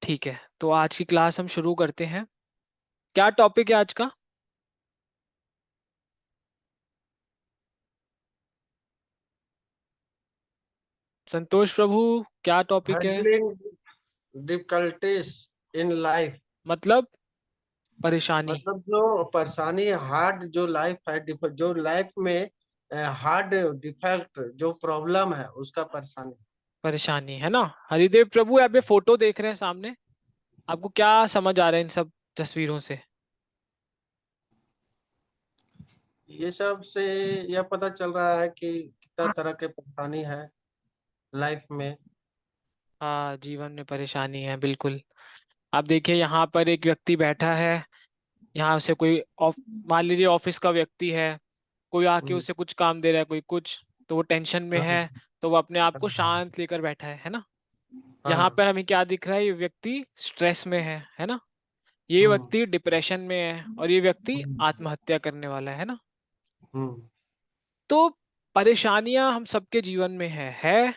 ठीक है, तो आज की क्लास हम शुरू करते हैं। क्या टॉपिक है आज का? संतोष प्रभु, क्या टॉपिक है? Handling difficulties in life. मतलब परेशानी। मतलब जो परेशानी हार्ड जो लाइफ है, जो लाइफ में हार्ड डिफेक्ट जो प्रॉब्लम है उसका परेशानी। परेशानी है ना। हरिदेव प्रभु, आप ये फोटो देख रहे हैं सामने, आपको क्या समझ आ रहा है इन सब तस्वीरों से? ये सब से यह पता चल रहा है कि कितना तरह के परेशानी है लाइफ में। हाँ, जीवन में परेशानी है, बिल्कुल। आप देखिए, यहाँ पर एक व्यक्ति बैठा है। यहाँ से कोई मान लीजिए ऑफिस का व्यक्ति है, कोई आके हम्म, उसे कुछ काम दे रहा है, कोई कुछ, तो वो टेंशन में हाँ, है। तो वो अपने आप को शांत लेकर बैठा है ना। यहाँ हाँ, पर हमें क्या दिख रहा है? ये व्यक्ति स्ट्रेस में है ना। ये हम्म, व्यक्ति डिप्रेशन में है और ये व्यक्ति हम्म, आत्महत्या करने वाला है ना। हम्म। तो परेशानियां हम सबके जीवन में है।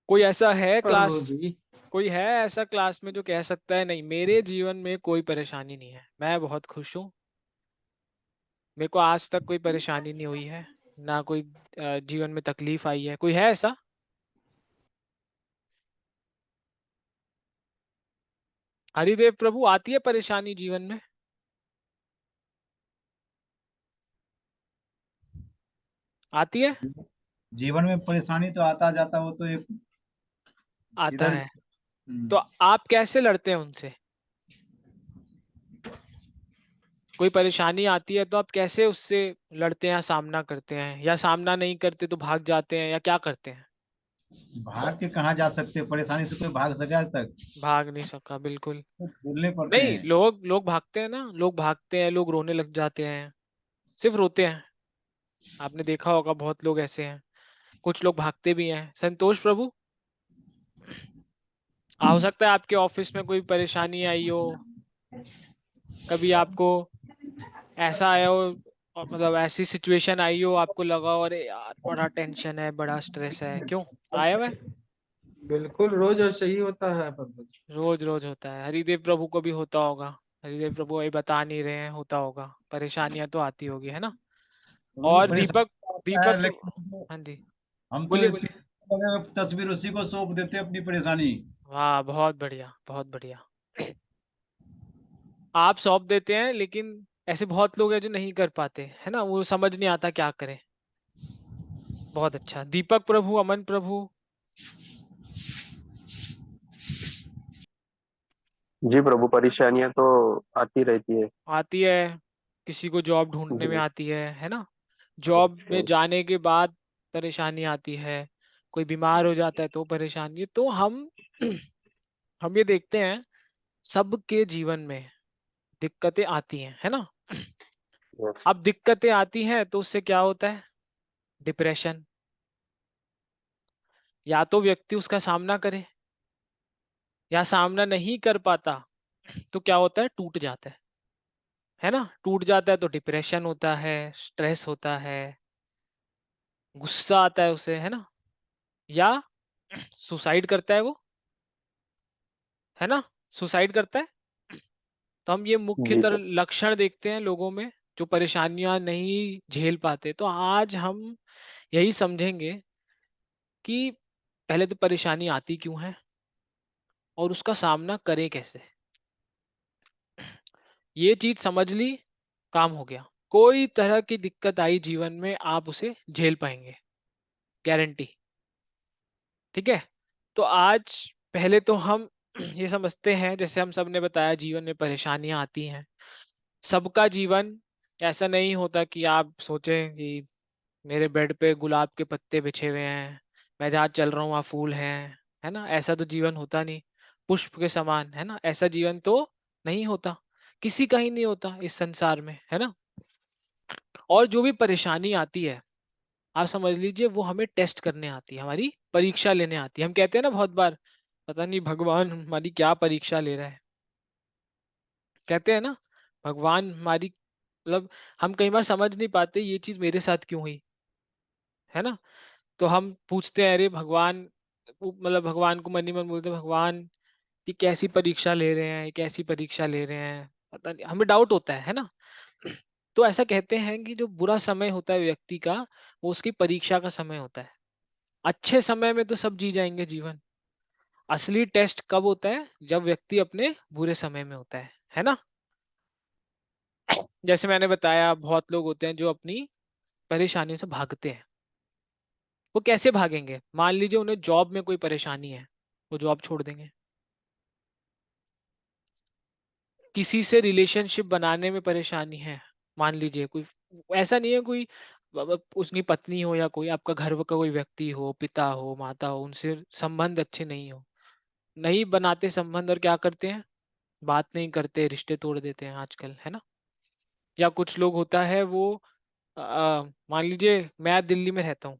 कोई ऐसा है क्लास, प्रभु जी। कोई है ऐसा क्लास में जो कह सकता है नहीं, मेरे जीवन में कोई परेशानी नहीं है, मैं बहुत खुश हूँ, मेरे को आज तक कोई परेशानी नहीं हुई है, ना कोई जीवन में तकलीफ आई है? कोई है ऐसा? हरिदेव प्रभु, आती है परेशानी जीवन में? आती है। जीवन में परेशानी तो आता जाता, वो तो एक आता इधर। है। तो आप कैसे लड़ते हैं उनसे? कोई परेशानी आती है तो आप कैसे उससे लड़ते हैं या सामना करते हैं, या सामना नहीं करते तो भाग जाते हैं, या क्या करते हैं? भाग के कहाँ जा सकते, परेशानी से कोई भाग सके आज तक? भाग नहीं सका, बिल्कुल। तो झेलने पड़ते नहीं, हैं। लोग लोग भागते हैं ना, लोग भागते हैं, लोग रोने लग जाते हैं, सिर्फ रोते हैं। आपने देखा होगा, बहुत लोग ऐसे हैं। कुछ लोग भागते भी हैं। संतोष प्रभु, हो सकता है आपके ऑफिस में कोई परेशानी आई हो, कभी आपको ऐसा आया हो, और मतलब ऐसी सिचुएशन आई हो, आपको लगा हो अरे यार बड़ा टेंशन है, बड़ा स्ट्रेस है, क्यों आया हुआ है? बिल्कुल रोज ऐसे ही होता है प्रभु जी। रोज रोज होता है। हरिदेव प्रभु को भी होता होगा। हरिदेव प्रभु अभी बता नहीं रहे हैं, होता होगा, परेशानियां तो आती होगी, है ना। तो भी और दीपक, परेशानी आता है, दीपक तो, लेकिन हाँ जी, हम तो बोलिए बोलिए। तस्वीर उसी को सौंप देते हैं अपनी परेशानी। वाह, बहुत बढ़िया, बहुत बढ़िया। आप सौंप देते हैं, लेकिन ऐसे बहुत लोग हैं जो नहीं कर पाते, है ना, वो समझ नहीं आता क्या करें। बहुत अच्छा। दीपक प्रभु, अमन प्रभु। जी प्रभु, परेशानियां तो आती रहती है। आती है। किसी को जॉब ढूंढने में जी। आती है ना। जॉब में जाने के बाद परेशानी आती है। कोई बीमार हो जाता है तो परेशानी। तो हम हम ये देखते हैं, सबके जीवन में दिक्कतें आती हैं, है ना। यस। अब दिक्कतें आती हैं तो उससे क्या होता है? डिप्रेशन। या तो व्यक्ति उसका सामना करे, या सामना नहीं कर पाता तो क्या होता है? टूट जाता है ना। टूट जाता है तो डिप्रेशन होता है, स्ट्रेस होता है, गुस्सा आता है उसे, है ना। या सुसाइड करता है वो, है ना। सुसाइड करता है। तो हम ये जी मुख्यतर सर। लक्षण देखते हैं लोगों में, जो परेशानियां नहीं झेल पाते। तो आज हम यही समझेंगे कि पहले तो परेशानी आती क्यों है और उसका सामना करें कैसे। ये चीज समझ ली, काम हो गया। कोई तरह की दिक्कत आई जीवन में, आप उसे झेल पाएंगे, गारंटी। ठीक है। तो आज पहले तो हम ये समझते हैं, जैसे हम सब ने बताया, जीवन में परेशानियां आती हैं। सबका जीवन ऐसा नहीं होता कि आप सोचें कि मेरे बेड पे गुलाब के पत्ते बिछे हुए हैं, मैं जहाँ चल रहा हूँ वहाँ फूल हैं, है ना। ऐसा तो जीवन होता नहीं। पुष्प के समान, है ना, ऐसा जीवन तो नहीं होता, किसी का ही नहीं होता इस संसार में, है ना। और जो भी परेशानी आती है, आप समझ लीजिए वो हमें टेस्ट करने आती है, हमारी परीक्षा लेने आती है। हम कहते हैं ना बहुत बार, पता नहीं भगवान हमारी क्या परीक्षा ले रहा है, कहते हैं ना, भगवान हमारी, मतलब हम कई बार समझ नहीं पाते ये चीज मेरे साथ क्यों हुई, है ना। तो हम पूछते हैं, अरे भगवान, मतलब भगवान को मन ही मन बोलते हैं, भगवान ये कैसी परीक्षा ले रहे हैं, ये कैसी परीक्षा ले रहे हैं, पता नहीं, हमें डाउट होता है ना। तो ऐसा कहते हैं कि जो बुरा समय होता है व्यक्ति का, वो उसकी परीक्षा का समय होता है। अच्छे समय में तो सब जी जाएंगे जीवन, असली टेस्ट कब होता है, जब व्यक्ति अपने बुरे समय में होता है ना। जैसे मैंने बताया, बहुत लोग होते हैं जो अपनी परेशानियों से भागते हैं। वो कैसे भागेंगे? मान लीजिए उन्हें जॉब में कोई परेशानी है, वो जॉब छोड़ देंगे। किसी से रिलेशनशिप बनाने में परेशानी है, मान लीजिए कोई, ऐसा नहीं है कोई उसकी पत्नी हो या कोई आपका घर का कोई व्यक्ति हो, पिता हो, माता हो, उनसे संबंध अच्छे नहीं हो, नहीं बनाते संबंध, और क्या करते हैं, बात नहीं करते, रिश्ते तोड़ देते हैं आजकल, है ना। या कुछ लोग होता है वो मान लीजिए मैं दिल्ली में रहता हूँ,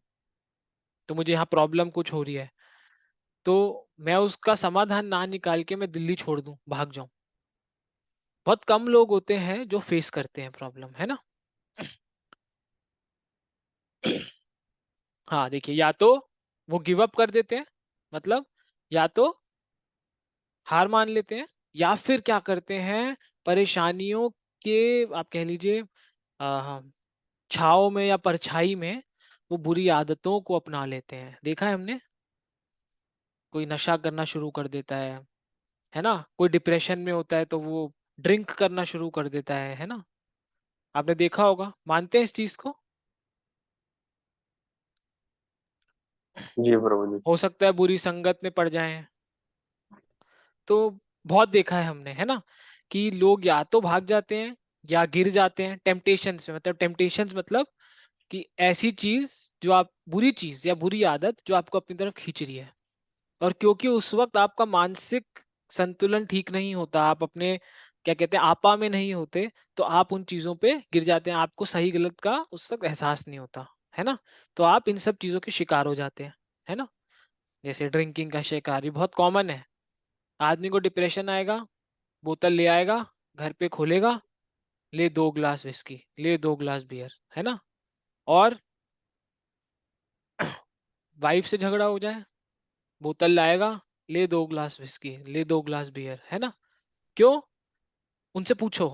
तो मुझे यहाँ प्रॉब्लम कुछ हो रही है, तो मैं उसका समाधान ना निकाल के मैं दिल्ली छोड़ दूं, भाग जाऊं। बहुत कम लोग होते हैं जो फेस करते हैं प्रॉब्लम, है ना। हाँ देखिए, या तो वो गिव अप कर देते हैं, मतलब या तो हार मान लेते हैं, या फिर क्या करते हैं, परेशानियों के, आप कह लीजिए छाव में या परछाई में वो बुरी आदतों को अपना लेते हैं। देखा है हमने, कोई नशा करना शुरू कर देता है ना। कोई डिप्रेशन में होता है तो वो ड्रिंक करना शुरू कर देता है ना। आपने देखा होगा, मानते हैं इस चीज को? जी प्रभु जी। हो सकता है बुरी संगत में पड़ जाएं। तो बहुत देखा है हमने, है ना, कि लोग या तो भाग जाते हैं या गिर जाते हैं टेम्पटेशंस में। मतलब टेम्पटेशंस मतलब कि ऐसी चीज, जो आप, बुरी चीज या बुरी आदत जो आपको अपनी तरफ खींच रही है, और क्योंकि उस वक्त आपका मानसिक संतुलन ठीक नहीं होता, आप अपने क्या कहते हैं आपा में नहीं होते, तो आप उन चीजों पे गिर जाते हैं, आपको सही गलत का उस वक्त एहसास नहीं होता, है ना। तो आप इन सब चीजों के शिकार हो जाते हैं, है ना। जैसे ड्रिंकिंग का शिकार, ये बहुत कॉमन है। आदमी को डिप्रेशन आएगा, बोतल ले आएगा, घर पे खोलेगा, ले 2 ग्लास विस्की, ले 2 ग्लास बियर, है ना। और वाइफ से झगड़ा हो जाए, बोतल लाएगा, ले 2 ग्लास विस्की, ले 2 ग्लास बियर, है ना। क्यों? उनसे पूछो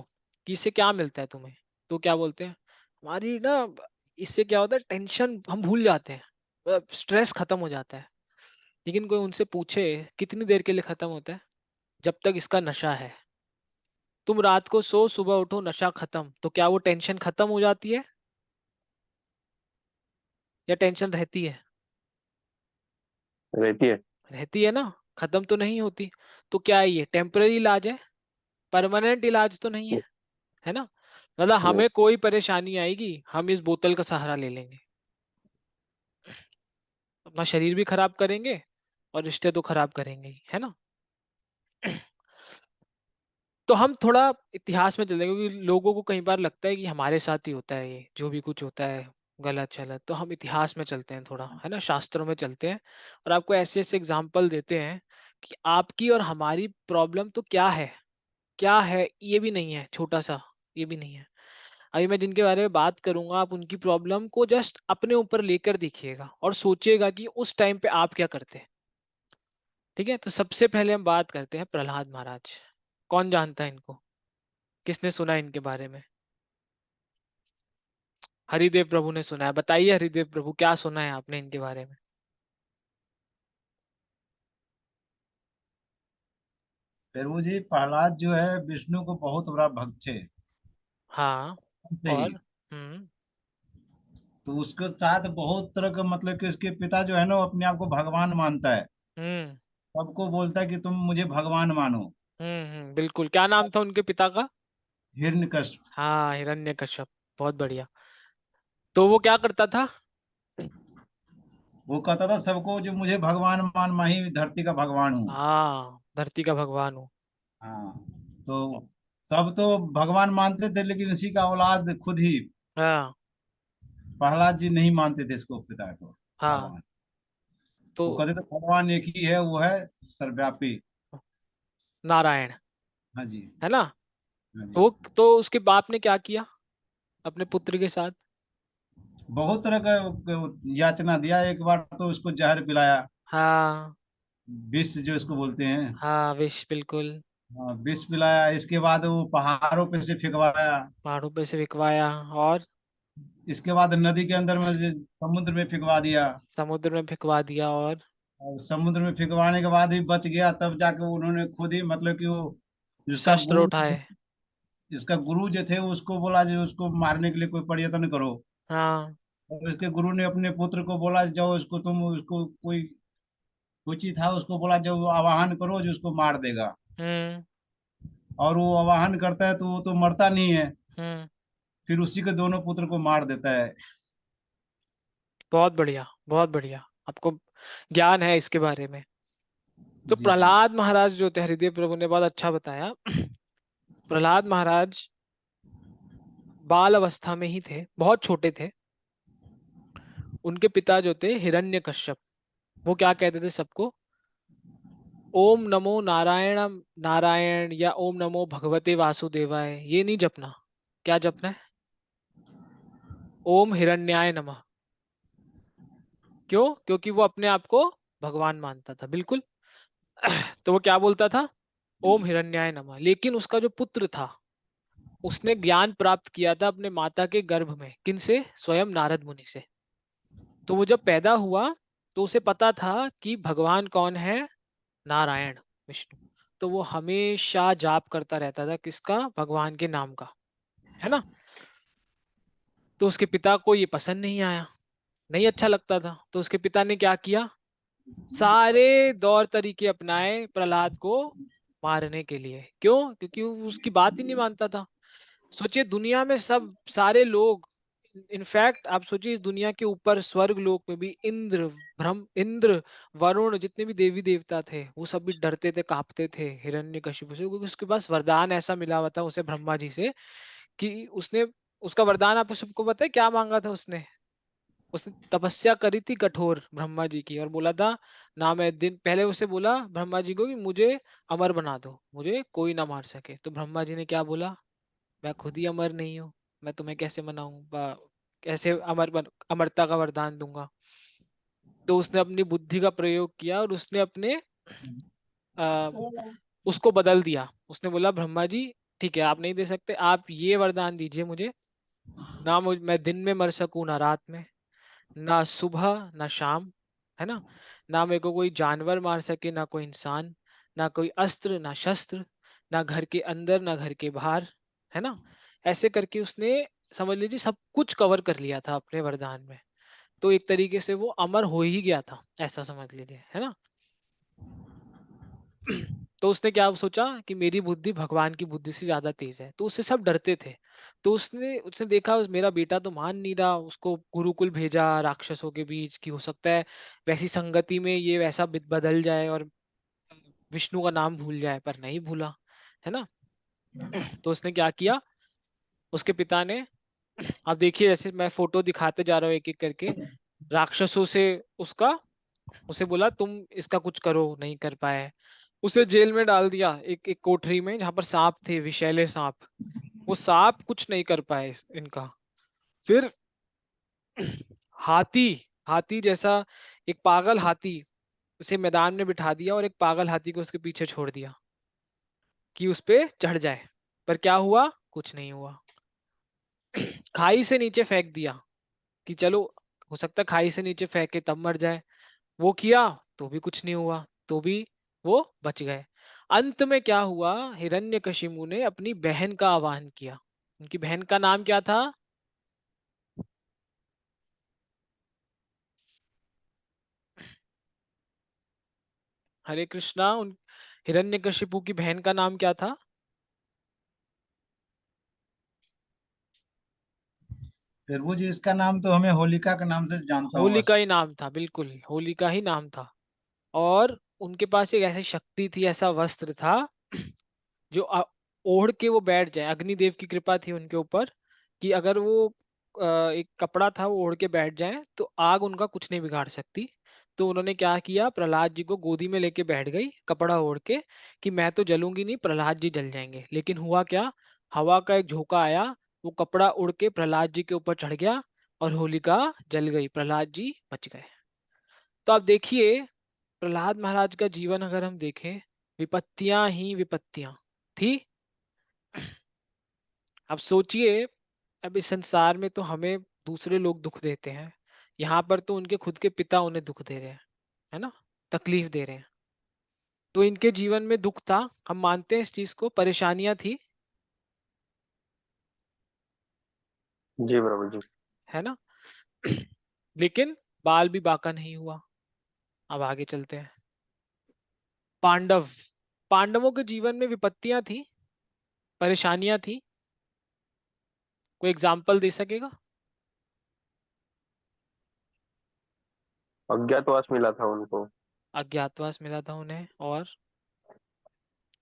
कि इससे क्या मिलता है तुम्हें, तो क्या बोलते हैं, हमारी ना, इससे क्या होता है, टेंशन हम भूल जाते हैं, स्ट्रेस खत्म हो जाता है। लेकिन कोई उनसे पूछे कितनी देर के लिए खत्म होता है? जब तक इसका नशा है। तुम रात को सो, सुबह उठो, नशा खत्म, तो क्या वो टेंशन खत्म हो जाती है, या टेंशन रहती है? रहती है। रहती है ना, खत्म तो नहीं होती। तो क्या है, ये टेम्पररी इलाज है, परमानेंट इलाज तो नहीं है ना। मतलब नहीं। हमें कोई परेशानी आएगी, हम इस बोतल का सहारा ले लेंगे, अपना शरीर भी खराब करेंगे और रिश्ते तो खराब करेंगे ही, है ना। तो हम थोड़ा इतिहास में चलते हैं, क्योंकि लोगों को कई बार लगता है कि हमारे साथ ही होता है ये जो भी कुछ होता है गलत चलत। तो हम इतिहास में चलते हैं थोड़ा, है ना, शास्त्रों में चलते हैं, और आपको ऐसे ऐसे एग्जाम्पल देते हैं कि आपकी और हमारी प्रॉब्लम तो क्या है, ये भी नहीं है छोटा सा, ये भी नहीं है। अभी मैं जिनके बारे में बात करूंगा, आप उनकी प्रॉब्लम को जस्ट अपने ऊपर लेकर देखिएगा और सोचिएगा कि उस टाइम पे आप क्या करते। ठीक है, तो सबसे पहले हम बात करते हैं प्रहलाद महाराज। कौन जानता है इनको? किसने सुना है इनके बारे में? हरिदेव प्रभु ने सुना है, बताइए हरिदेव प्रभु, क्या सुना है आपने इनके बारे में? प्रभु जी, प्रहलाद जो है विष्णु को बहुत बड़ा भक्त थे हाँ। से ही। और तो उसके साथ बहुत तरह का, मतलब कि उसके पिता जो है ना, वो अपने आप को भगवान मानता है। हम्म सबको बोलता है कि तुम मुझे भगवान मानो। बिल्कुल। क्या नाम था उनके पिता का? हिरण्यकश्यप। हाँ, हिरण्यकश्यप। बहुत बढ़िया। तो वो क्या करता था? वो कहता था सबको, जो मुझे भगवान मान, मैं ही धरती का भगवान हूँ। हाँ, धरती का भगवान हूँ। हाँ। तो सब तो भगवान मानते थे, लेकिन इसी का औलाद खुद ही हाँ प्रहलाद जी नहीं मानते थे इसको, पिता को हाँ। भगवान। तो वो कहते थे भगवान एक ही है, वो है सर्वव्यापी। नारायण, हाँ जी। है ना। हाँ जी। वो तो उसके बाप ने क्या किया अपने पुत्र के साथ? बहुत तरह का याचना दिया। एक बार तो उसको जहर पिलाया। हाँ विष जो इसको बोलते हैं। हाँ, विष, बिल्कुल। हाँ, विष पिलाया, इसके बाद वो पहाड़ों पे से फेंकवाया। पहाड़ों पे से बिकवाया, और इसके बाद नदी के अंदर में समुद्र में फेंकवा दिया। समुद्र में फिकवा दिया, और और समुद्र में फेंकवाने के बाद भी बच गया, तब जाके उन्होंने खुद ही मतलब कि वो जिसका शस्त्र गुरु, उठाए। जिसका गुरु जो थे उसको बोला जो उसको मारने के लिए कोई प्रयत्न करो। हाँ। और उसके गुरु ने अपने पुत्र को बोला जाओ उसको तुम उसको कोई कुछ था उसको बोला जो आवाहन करो जो उसको मार देगा। हम्म। और वो आवाहन करता है तो वो तो मरता नहीं है। हम्म। फिर उसी के दोनों पुत्र को मार देता है। बहुत बढ़िया, बहुत बढ़िया, आपको ज्ञान है इसके बारे में। तो जी जी। प्रहलाद महाराज जो थे, हरिदेव प्रभु ने बहुत अच्छा बताया। प्रहलाद महाराज बाल अवस्था में ही थे, बहुत छोटे थे। उनके पिता जो थे हिरण्यकश्यप, वो क्या कहते थे सबको? ओम नमो नारायण, नारायण, या ओम नमो भगवते वासुदेवाय, ये नहीं जपना। क्या जपना है? ओम हिरण्याय नमः। क्यों? क्योंकि वो अपने आप को भगवान मानता था, बिल्कुल। तो वो क्या बोलता था? ओम हिरण्याय नमः। लेकिन उसका जो पुत्र था, उसने ज्ञान प्राप्त किया था अपने माता के गर्भ में। किनसे? स्वयं नारद मुनि से। तो वो जब पैदा हुआ, तो उसे पता था कि भगवान कौन है? नारायण, विष्णु। तो वो हमेशा जाप करता रहता था, किसका? भगवान के नाम का, है ना। तो उसके पिता को ये पसंद नहीं आया, नहीं अच्छा लगता था। तो उसके पिता ने क्या किया? सारे दौर तरीके अपनाए प्रहलाद को मारने के लिए। क्यों? क्योंकि वो उसकी बात ही नहीं मानता था। सोचिए, दुनिया में सब सारे लोग, इनफैक्ट आप सोचिए, इस दुनिया के ऊपर स्वर्ग लोक में भी इंद्र, वरुण, जितने भी देवी देवता थे, वो सब भी डरते थे, कांपते थे हिरण्यकशिपु से, क्योंकि उसके पास वरदान ऐसा मिला हुआ था उसे ब्रह्मा जी से, कि उसने, उसका वरदान आपको सबको पता है क्या मांगा था उसने? उसने तपस्या करी थी कठोर ब्रह्मा जी की, और बोला था, ना मैं दिन पहले उसे बोला ब्रह्मा जी को कि मुझे अमर बना दो, मुझे कोई ना मार सके। तो ब्रह्मा जी ने क्या बोला? मैं खुद ही अमर नहीं हूँ, मैं तुम्हें कैसे मनाऊं, कैसे अमरता का वरदान दूंगा? तो उसने अपनी बुद्धि का प्रयोग किया, और उसने अपने आ, उसको बदल दिया। उसने बोला, ब्रह्मा जी, ठीक है, आप नहीं दे सकते, आप ये वरदान दीजिए मुझे, ना मैं दिन में मर सकूं ना रात में, ना सुबह ना शाम, है ना मेरे को कोई जानवर मार सके, ना कोई इंसान, ना कोई अस्त्र ना शस्त्र, ना घर के अंदर ना घर के बाहर, है ना। ऐसे करके उसने, समझ लीजिए, सब कुछ कवर कर लिया था अपने वरदान में। तो एक तरीके से वो अमर हो ही गया था, ऐसा समझ लीजिए, है ना। तो उसने क्या सोचा कि मेरी बुद्धि भगवान की बुद्धि से ज्यादा तेज है, तो उससे सब डरते थे। तो उसने उसने देखा मेरा बेटा तो मान नहीं रहा, उसको गुरुकुल भेजा राक्षसों के बीच, की हो सकता है वैसी संगति में ये वैसा बदल जाए और विष्णु का नाम भूल जाए, पर नहीं भूला, है ना। तो उसने क्या किया? उसके पिता ने, आप देखिए, जैसे मैं फोटो दिखाते जा रहा हूँ एक एक करके, राक्षसों से उसका, उसे बोला तुम इसका कुछ करो, नहीं कर पाए। उसे जेल में डाल दिया, एक एक कोठरी में, जहां पर सांप थे, विषैले सांप। वो सांप कुछ नहीं कर पाए इनका। फिर हाथी, हाथी जैसा एक पागल हाथी, उसे मैदान में बिठा दिया, और एक पागल हाथी को उसके पीछे छोड़ दिया कि उस पे चढ़ जाए। पर क्या हुआ? कुछ नहीं हुआ। खाई से नीचे फेंक दिया, कि चलो, हो सकता है खाई से नीचे फेंके तब मर जाए। वो किया, तो भी कुछ नहीं हुआ, तो भी वो बच गए। अंत में क्या हुआ? हिरण्यकशिपु ने अपनी बहन का आह्वान किया। उनकी बहन का नाम क्या था? हरे कृष्णा। उन हिरण्यकशिपु की बहन का नाम क्या था? प्रभु जी, इसका नाम तो हमें होलिका के नाम से जानता हूँ होलिका बस। ही नाम था, बिल्कुल, होलिका ही नाम था। और उनके पास एक ऐसी शक्ति थी, ऐसा वस्त्र था, जो ओढ़ के वो बैठ जाए। अग्निदेव की कृपा थी उनके ऊपर, कि अगर वो एक कपड़ा था, वो ओढ़ के बैठ जाए तो आग उनका कुछ नहीं बिगाड़ सकती। तो उन्होंने क्या किया? प्रहलाद जी को गोदी में लेके बैठ गई, कपड़ा ओढ़ के, कि मैं तो जलूंगी नहीं, प्रहलाद जी जल जाएंगे। लेकिन हुआ क्या? हवा का एक झोंका आया, वो कपड़ा उड़ के प्रहलाद जी के ऊपर चढ़ गया, और होलिका जल गई, प्रहलाद जी बच गए। तो आप देखिए, प्रहलाद महाराज का जीवन अगर हम देखें, विपत्तियां ही विपत्तियां थी। अब सोचिए, अब इस संसार में तो हमें दूसरे लोग दुख देते हैं, यहाँ पर तो उनके खुद के पिता उन्हें दुख दे रहे हैं, है ना, तकलीफ दे रहे हैं। तो इनके जीवन में दुख था, हम मानते हैं इस चीज को, परेशानियां थी, जी प्रभु जी। है ना। लेकिन बाल भी बांका नहीं हुआ। अब आगे चलते हैं। पांडव, पांडवों के जीवन में विपत्तियां थी, परेशानियां थी। कोई एग्जाम्पल दे सकेगा? अज्ञातवास मिला था उनको। अज्ञातवास मिला था उन्हें, और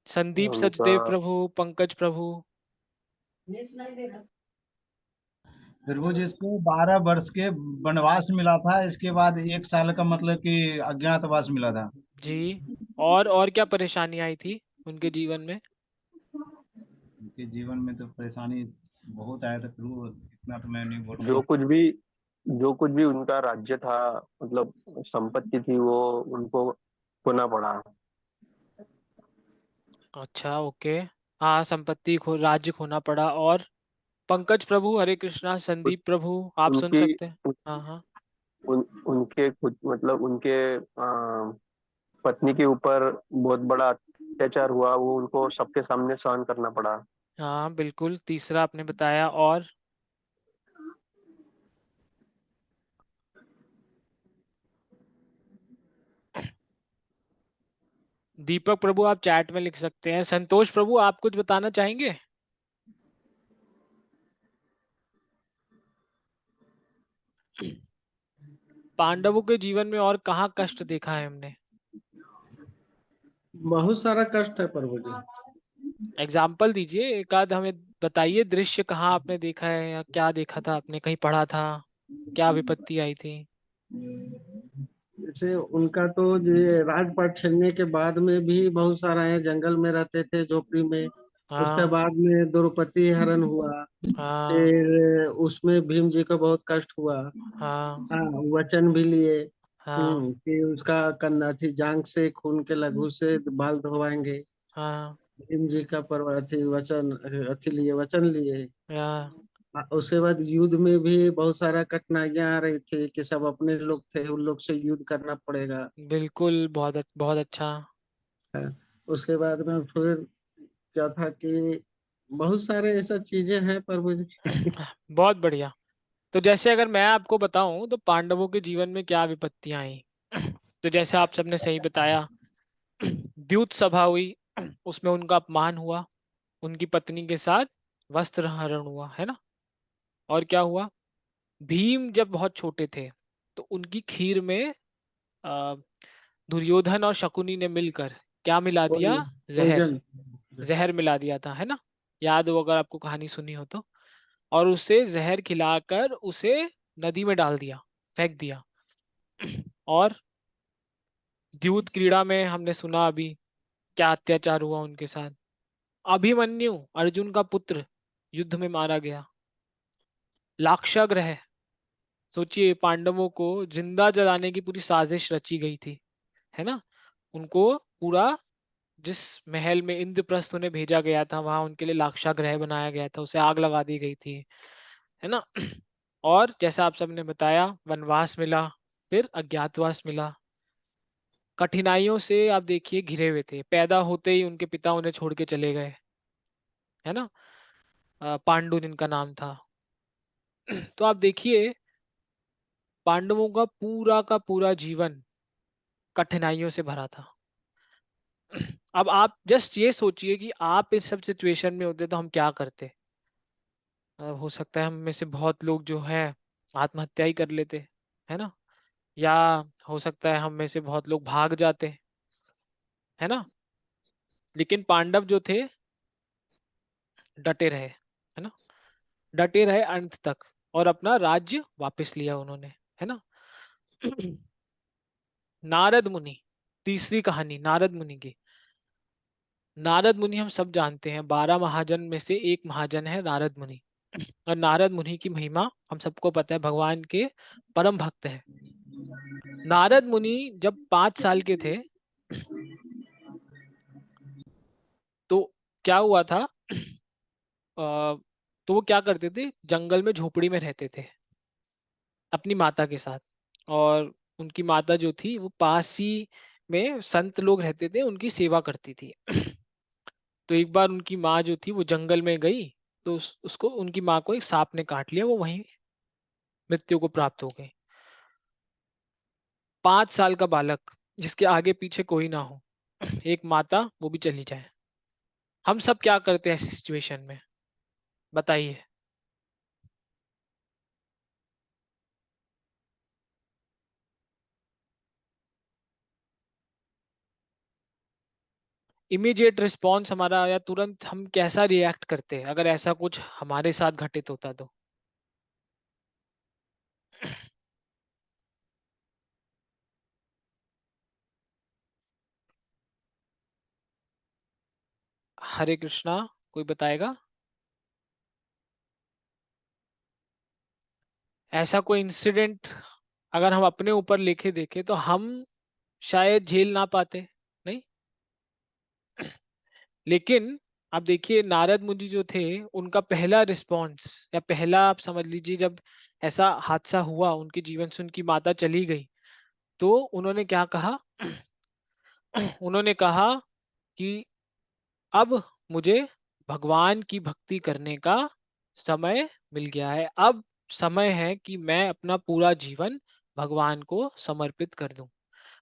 संदीप उनका सचदेव प्रभु, पंकज प्रभु। प्रभु जी इसको 12 वर्ष के वनवास मिला था, इसके बाद 1 साल का मतलब कि अज्ञातवास मिला था। जी, और क्या परेशानी आई थी उनके जीवन में? उनके जीवन में तो परेशानी बहुत आया था प्रभु, इतना तो मैं नहीं बोल जो रहा। कुछ भी जो कुछ भी उनका राज्य था, मतलब संपत्ति थी, वो उनको खोना पड़ा। अच्छा, ओके। हाँ, संपत्ति खो, राज्य खोना पड़ा। और पंकज प्रभु, हरे कृष्णा, उन, संदीप प्रभु, आप सुन उनकी सकते हैं। हाँ हाँ। उनके खुद, मतलब उनके पत्नी के ऊपर बहुत बड़ा अत्याचार हुआ, वो उनको सबके सामने सहन करना पड़ा। हाँ बिल्कुल, तीसरा आपने बताया। और दीपक प्रभु, आप चैट में लिख सकते हैं। संतोष प्रभु, आप कुछ बताना चाहेंगे? पांडवों के जीवन में और कहाँ कष्ट देखा है हमने? बहुत सारा कष्ट है प्रभु जी। एग्जाम्पल दीजिए, एक आध हमें बताइए, दृश्य कहाँ आपने देखा है, या क्या देखा था आपने, कहीं पढ़ा था, क्या विपत्ति आई थी? जैसे उनका तो ये राजपाट छीनने के बाद में भी बहुत सारा है, जंगल में रहते थे झोपड़ी में। उसके हाँ बाद में द्रौपदी हरण हुआ। हाँ फिर उसमें भीम जी को बहुत कष्ट हुआ। हाँ हाँ, वचन भी लिए। हाँ कि उसका करना थी, जांग से खून के लघु से बाल धोवाएंगे। हाँ भीम जी का पर्व थी, वचन अथी लिए, वचन लिए। हाँ, उसके बाद युद्ध में भी बहुत सारा कठिनाइयां आ रही थी कि सब अपने लोग थे, उन लोग से युद्ध करना पड़ेगा। बिल्कुल, बहुत अच्छा। है। उसके बाद में फिर क्या था कि बहुत सारे ऐसा चीजें हैं प्रभु जी। बहुत बढ़िया। तो जैसे अगर मैं आपको बताऊं, तो पांडवों के जीवन में क्या विपत्तियां आई। तो जैसे आप सबने सही बताया, द्यूत सभा हुई, उसमें उनका अपमान हुआ, उनकी पत्नी के साथ वस्त्र हरण हुआ, है ना। और क्या हुआ, भीम जब बहुत छोटे थे, तो उनकी खीर में अ, दुर्योधन और शकुनी ने मिलकर क्या मिला दिया? जहर। पॉइजन। जहर मिला दिया था, है ना। याद हो अगर आपको कहानी सुनी हो तो। और उसे जहर खिलाकर उसे नदी में डाल दिया, फेंक दिया। और द्यूत क्रीड़ा में हमने सुना अभी क्या अत्याचार हुआ उनके साथ। अभिमन्यु, अर्जुन का पुत्र, युद्ध में मारा गया। लाक्षागृह, सोचिए, पांडवों को जिंदा जलाने की पूरी साजिश रची गई थी, है ना। उनको पूरा, जिस महल में इंद्रप्रस्थ उन्हें भेजा गया था, वहां उनके लिए लाक्षागृह बनाया गया था, उसे आग लगा दी गई थी, है ना। और जैसा आप सबने बताया, वनवास मिला, फिर अज्ञातवास मिला। कठिनाइयों से आप देखिए घिरे हुए थे, पैदा होते ही उनके पिता उन्हें छोड़ के चले गए, है ना। पांडु जिनका नाम था। तो आप देखिए, पांडवों का पूरा जीवन कठिनाइयों से भरा था। अब आप जस्ट ये सोचिए कि आप इस सब सिचुएशन में होते तो हम क्या करते। हो सकता है हम में से बहुत लोग जो है आत्महत्या ही कर लेते, है ना। या हो सकता है हम में से बहुत लोग भाग जाते, है ना। लेकिन पांडव जो थे, डटे रहे, है ना। डटे रहे अंत तक, और अपना राज्य वापस लिया उन्होंने, है ना। नारद मुनि, तीसरी कहानी नारद मुनि की। नारद मुनि हम सब जानते हैं, 12 महाजन में से एक महाजन है नारद मुनि। और नारद मुनि की महिमा हम सबको पता है, भगवान के परम भक्त है। नारद मुनि जब 5 साल के थे तो क्या हुआ था, तो वो क्या करते थे, जंगल में झोपड़ी में रहते थे अपनी माता के साथ। और उनकी माता जो थी वो पास ही में संत लोग रहते थे, उनकी सेवा करती थी। तो एक बार उनकी माँ जो थी वो जंगल में गई, तो उसको, उनकी माँ को एक सांप ने काट लिया, वो वहीं मृत्यु को प्राप्त हो गई। 5 साल का बालक जिसके आगे पीछे कोई ना हो, एक माता वो भी चली जाए, हम सब क्या करते हैं ऐसी सिचुएशन में, बताइए। इमीडिएट रिस्पॉन्स हमारा, या तुरंत हम कैसा रिएक्ट करते हैं अगर ऐसा कुछ हमारे साथ घटित होता तो? हरे कृष्णा, कोई बताएगा? ऐसा कोई इंसिडेंट अगर हम अपने ऊपर लेके देखें तो हम शायद झेल ना पाते, नहीं? लेकिन आप देखिए, नारद मुनि जो थे, उनका पहला रिस्पॉन्स, या पहला आप समझ लीजिए, जब ऐसा हादसा हुआ उनके जीवन से, उनकी माता चली गई, तो उन्होंने क्या कहा? उन्होंने कहा कि अब मुझे भगवान की भक्ति करने का समय मिल गया है, अब समय है कि मैं अपना पूरा जीवन भगवान को समर्पित कर दूं।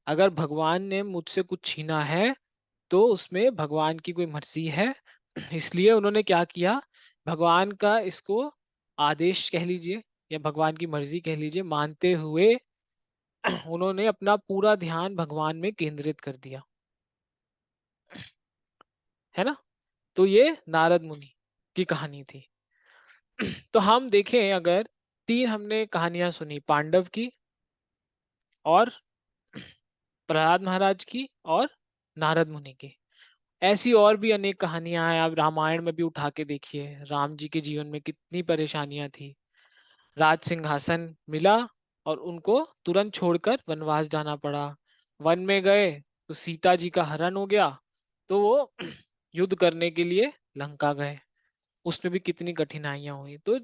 अगर भगवान ने मुझसे कुछ छीना है तो उसमें भगवान की कोई मर्जी है। इसलिए उन्होंने क्या किया, भगवान का इसको आदेश कह लीजिए या भगवान की मर्जी कह लीजिए, मानते हुए उन्होंने अपना पूरा ध्यान भगवान में केंद्रित कर दिया, है ना? तो ये नारद मुनि की कहानी थी। तो हम देखें, अगर तीन हमने कहानियां सुनी, पांडव की और प्रहलाद महाराज की और नारद मुनि की, ऐसी और भी अनेक कहानियां हैं। आप रामायण में भी उठा के देखिए, राम जी के जीवन में कितनी परेशानियां थी। राज सिंहासन मिला और उनको तुरंत छोड़कर वनवास जाना पड़ा। वन में गए तो सीता जी का हरण हो गया, तो वो युद्ध करने के लिए लंका गए, उसमें भी कितनी कठिनाइयां हुई। तो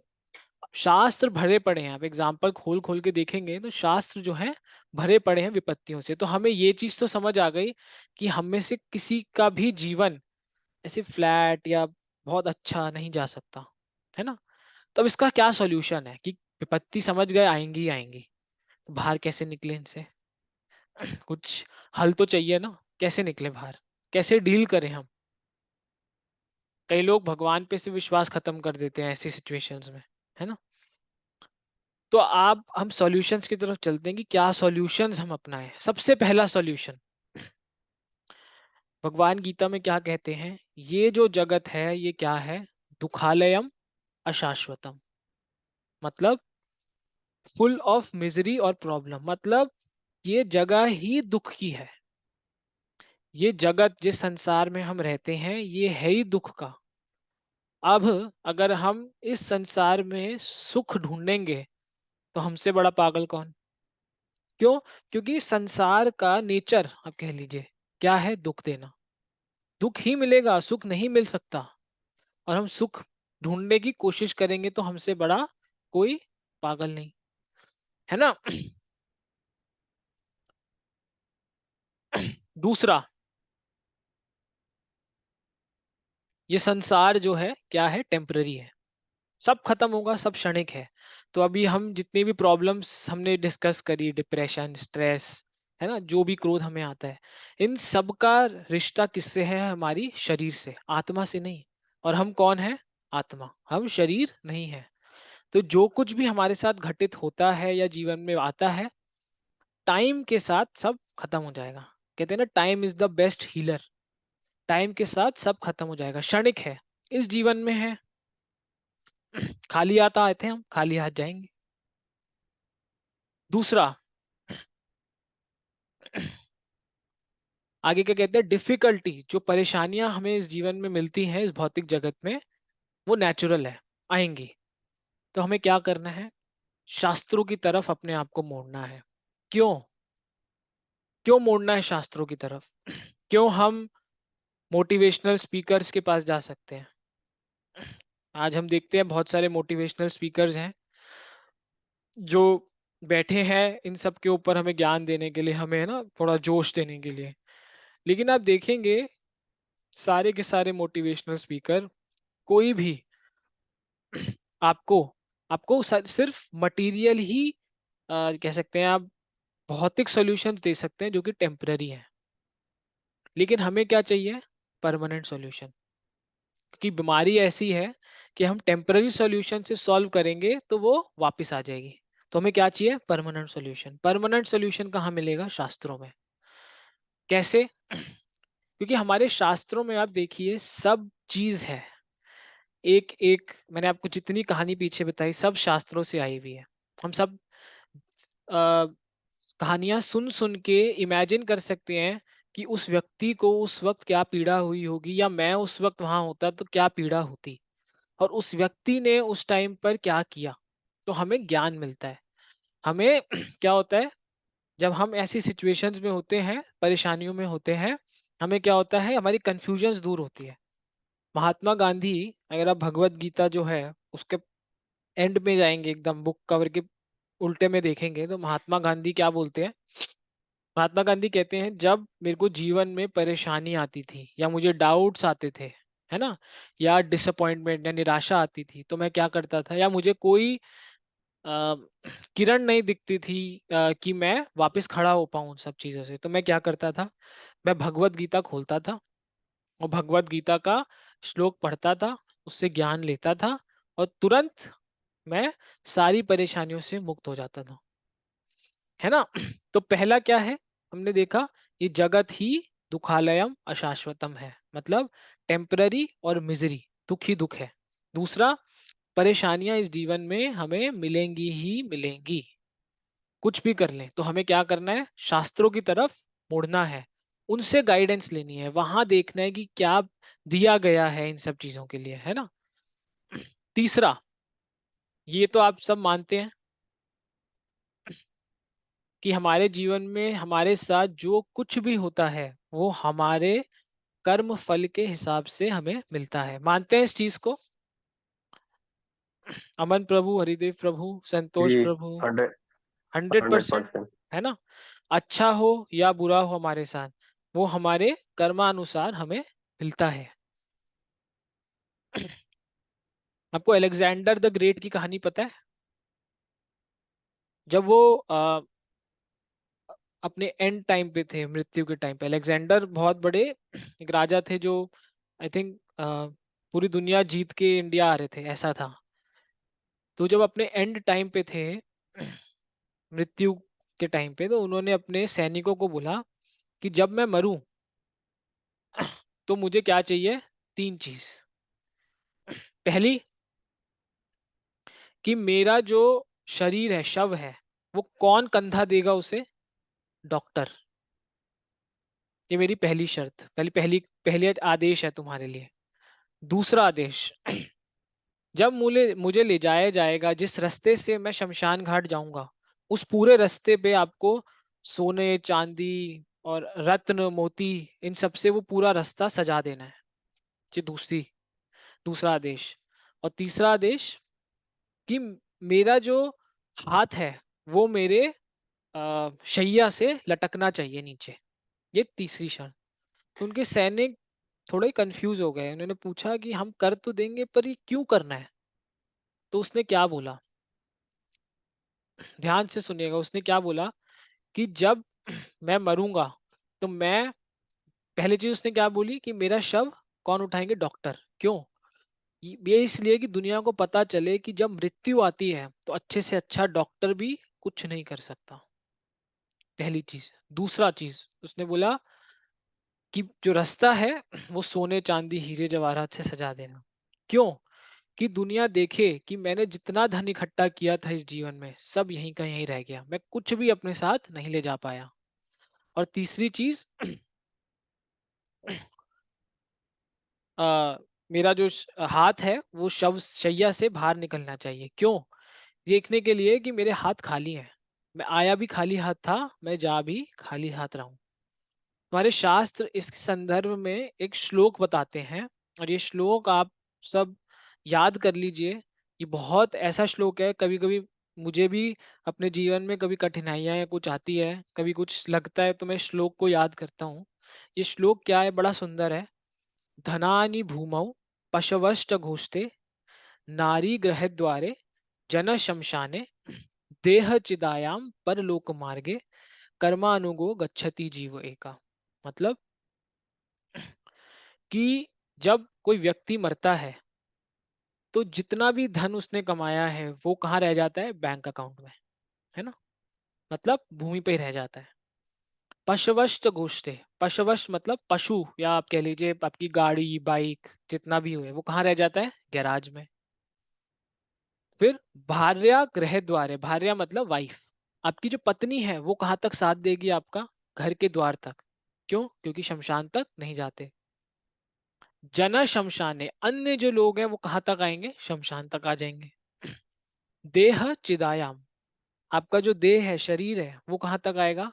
शास्त्र भरे पड़े हैं, आप एग्जाम्पल खोल खोल के देखेंगे तो शास्त्र जो है भरे पड़े हैं विपत्तियों से। तो हमें ये चीज तो समझ आ गई कि हम में से किसी का भी जीवन ऐसे फ्लैट या बहुत अच्छा नहीं जा सकता, है ना? तो अब इसका क्या सॉल्यूशन है कि विपत्ति समझ गए आएंगी ही आएंगी, तो बाहर कैसे निकले इनसे? कुछ हल तो चाहिए ना, कैसे निकले बाहर, कैसे डील करें हम? कई लोग भगवान पे से विश्वास खत्म कर देते हैं ऐसी सिचुएशंस में, है ना? तो आप, हम सॉल्यूशंस की तरफ चलते हैं कि क्या सॉल्यूशंस हम अपनाएं। सबसे पहला सॉल्यूशन, भगवान गीता में क्या कहते हैं? ये जो जगत है ये क्या है? दुखालयम अशाश्वतम, मतलब फुल ऑफ मिजरी और प्रॉब्लम, मतलब ये जगह ही दुख की है। ये जगत जिस संसार में हम रहते हैं ये है ही दुख का। अब अगर हम इस संसार में सुख ढूंढेंगे तो हमसे बड़ा पागल कौन? क्यों? क्योंकि संसार का नेचर आप कह लीजिए क्या है, दुख देना। दुख ही मिलेगा, सुख नहीं मिल सकता। और हम सुख ढूंढने की कोशिश करेंगे तो हमसे बड़ा कोई पागल नहीं, है ना? दूसरा, ये संसार जो है क्या है, टेम्पररी है, सब खत्म होगा, सब क्षणिक है। तो अभी हम जितनी भी प्रॉब्लम्स हमने डिस्कस करी, डिप्रेशन, स्ट्रेस, है ना, जो भी क्रोध हमें आता है, इन सब का रिश्ता किससे है? हमारी शरीर से, आत्मा से नहीं। और हम कौन है? आत्मा, हम शरीर नहीं है। तो जो कुछ भी हमारे साथ घटित होता है या जीवन में आता है, टाइम के साथ सब खत्म हो जाएगा। कहते हैं ना, time is the best healer. Time के साथ सब खत्म हो जाएगा, क्षणिक है, इस जीवन में है। खाली हाथ आए थे हम, खाली हाथ जाएंगे। दूसरा, आगे क्या कहते हैं, डिफिकल्टी, जो परेशानियां हमें इस जीवन में मिलती हैं इस भौतिक जगत में, वो नेचुरल है, आएंगी। तो हमें क्या करना है? शास्त्रों की तरफ अपने आप को मोड़ना है। क्यों? क्यों मोड़ना है शास्त्रों की तरफ? क्यों हम मोटिवेशनल स्पीकर्स के पास जा सकते हैं? आज हम देखते हैं बहुत सारे मोटिवेशनल स्पीकर्स हैं जो बैठे हैं इन सब के ऊपर हमें ज्ञान देने के लिए, हमें है ना थोड़ा जोश देने के लिए। लेकिन आप देखेंगे सारे के सारे मोटिवेशनल स्पीकर, कोई भी आपको आपको सिर्फ मटेरियल ही कह सकते हैं आप, भौतिक सॉल्यूशंस दे सकते हैं जो कि टेम्पररी हैं। लेकिन हमें क्या चाहिए? Permanent solution. क्योंकि बीमारी ऐसी है कि हम टेम्पररी सॉल्यूशन से सॉल्व करेंगे तो वो वापस आ जाएगी। तो हमें क्या चाहिए? Permanent solution. परमानेंट सॉल्यूशन कहाँ मिलेगा? शास्त्रों में। कैसे? क्योंकि हमारे शास्त्रों में आप देखिए सब चीज है, एक एक मैंने आपको जितनी कहानी पीछे बताई सब शास्त्रों से आई हुई है। हम सब कहानियां सुन सुन के इमेजिन कर सकते हैं कि उस व्यक्ति को उस वक्त क्या पीड़ा हुई होगी, या मैं उस वक्त वहां होता तो क्या पीड़ा होती, और उस व्यक्ति ने उस टाइम पर क्या किया। तो हमें ज्ञान मिलता है। हमें क्या होता है जब हम ऐसी सिचुएशंस में होते हैं, परेशानियों में होते हैं, हमें क्या होता है? हमारी कंफ्यूजन्स दूर होती है। महात्मा गांधी, अगर आप भगवत गीता जो है उसके एंड में जाएंगे, एकदम बुक कवर के उल्टे में देखेंगे, तो महात्मा गांधी क्या बोलते हैं? महात्मा गांधी कहते हैं जब मेरे को जीवन में परेशानी आती थी या मुझे डाउट्स आते थे, है ना, या डिसअपॉइंटमेंट या निराशा आती थी, तो मैं क्या करता था, या मुझे कोई अ, किरण नहीं दिखती थी कि मैं वापस खड़ा हो पाऊं उन सब चीजों से, तो मैं क्या करता था? मैं भगवत गीता खोलता था और भगवत गीता का श्लोक पढ़ता था, उससे ज्ञान लेता था, और तुरंत मैं सारी परेशानियों से मुक्त हो जाता था, है ना। तो पहला क्या है? हमने देखा ये जगत ही दुखालयम अशाश्वतम है, मतलब टेम्पररी और मिजरी, दुख ही दुख है। दूसरा, परेशानियां इस जीवन में हमें मिलेंगी ही मिलेंगी, कुछ भी कर लें। तो हमें क्या करना है? शास्त्रों की तरफ मुड़ना है, उनसे गाइडेंस लेनी है, वहां देखना है कि क्या दिया गया है इन सब चीजों के लिए, है ना। तीसरा, ये तो आप सब मानते हैं कि हमारे जीवन में हमारे साथ जो कुछ भी होता है वो हमारे कर्म फल के हिसाब से हमें मिलता है। मानते हैं इस चीज को? अमन प्रभु, हरिदेव प्रभु, संतोष जी। प्रभु? 100 100%, 100%। है ना। अच्छा हो या बुरा हो हमारे साथ, वो हमारे कर्मानुसार हमें मिलता है। आपको अलेक्जेंडर द ग्रेट की कहानी पता है? जब वो अपने एंड टाइम पे थे, मृत्यु के टाइम पे, अलेक्जेंडर बहुत बड़े एक राजा थे जो आई थिंक पूरी दुनिया जीत के इंडिया आ रहे थे, ऐसा था। तो जब अपने एंड टाइम पे थे, मृत्यु के टाइम पे, तो उन्होंने अपने सैनिकों को बोला कि जब मैं मरूं तो मुझे क्या चाहिए? तीन चीज। पहली, कि मेरा जो शरीर है, शव है, वो कौन कंधा देगा उसे? डॉक्टर। ये मेरी पहली शर्त, पहली पहली पहली आदेश है तुम्हारे लिए। दूसरा आदेश, जब मुझे मुझे ले जाया जाएगा, जिस रास्ते से मैं शमशान घाट जाऊंगा, उस पूरे रास्ते पे आपको सोने चांदी और रत्न मोती, इन सब से वो पूरा रास्ता सजा देना है। ये दूसरा आदेश। और तीसरा आदेश, कि मेरा जो हाथ है वो मेरे शैया से लटकना चाहिए नीचे। ये तीसरी शर्त। तो उनके सैनिक थोड़े कंफ्यूज हो गए, उन्होंने पूछा कि हम कर तो देंगे पर ये क्यों करना है? तो उसने क्या बोला? ध्यान से सुनिएगा, उसने क्या बोला कि जब मैं मरूंगा तो मैं, पहली चीज उसने क्या बोली कि मेरा शव कौन उठाएंगे? डॉक्टर। क्यों? ये इसलिए कि दुनिया को पता चले कि जब मृत्यु आती है तो अच्छे से अच्छा डॉक्टर भी कुछ नहीं कर सकता। पहली चीज। दूसरा चीज उसने बोला कि जो रास्ता है वो सोने चांदी हीरे जवाहरात से सजा देना। क्यों? कि दुनिया देखे कि मैंने जितना धन इकट्ठा किया था इस जीवन में, सब यहीं का यहीं रह गया, मैं कुछ भी अपने साथ नहीं ले जा पाया। और तीसरी चीज, मेरा जो हाथ है वो शव शैया से बाहर निकलना चाहिए। क्यों? देखने के लिए कि मेरे हाथ खाली हैं। मैं आया भी खाली हाथ था, मैं जा भी खाली हाथ रहूं। हमारे शास्त्र इस संदर्भ में एक श्लोक बताते हैं, और ये श्लोक आप सब याद कर लीजिए। ये बहुत ऐसा श्लोक है, कभी कभी मुझे भी अपने जीवन में कभी कठिनाइयां या कुछ आती है, कभी कुछ लगता है, तो मैं श्लोक को याद करता हूँ। ये श्लोक क्या है, बड़ा सुंदर है। धनानि भूमौ पशवश्च घोष्ठे नारी गृहद्वारे जन शमशाने देह चिदायाम परलोक मार्गे कर्मानुगो गच्छति जीव एका। मतलब कि जब कोई व्यक्ति मरता है तो जितना भी धन उसने कमाया है वो कहाँ रह जाता है, बैंक अकाउंट में, है ना। मतलब भूमि पे ही रह जाता है। पशवश्च गोष्ठे, पशवश मतलब पशु, या आप कह लीजिए आपकी गाड़ी बाइक जितना भी हुए वो कहाँ रह जाता है, गैराज में। फिर भार्या गृह द्वारे, भार्या मतलब वाइफ, आपकी जो पत्नी है वो कहाँ तक साथ देगी आपका, घर के द्वार तक। क्यों, क्योंकि शमशान तक नहीं जाते। जन शमशाने, अन्य जो लोग हैं वो कहाँ तक आएंगे, शमशान तक आ जाएंगे। देह चिदायाम, आपका जो देह है, शरीर है, वो कहाँ तक आएगा,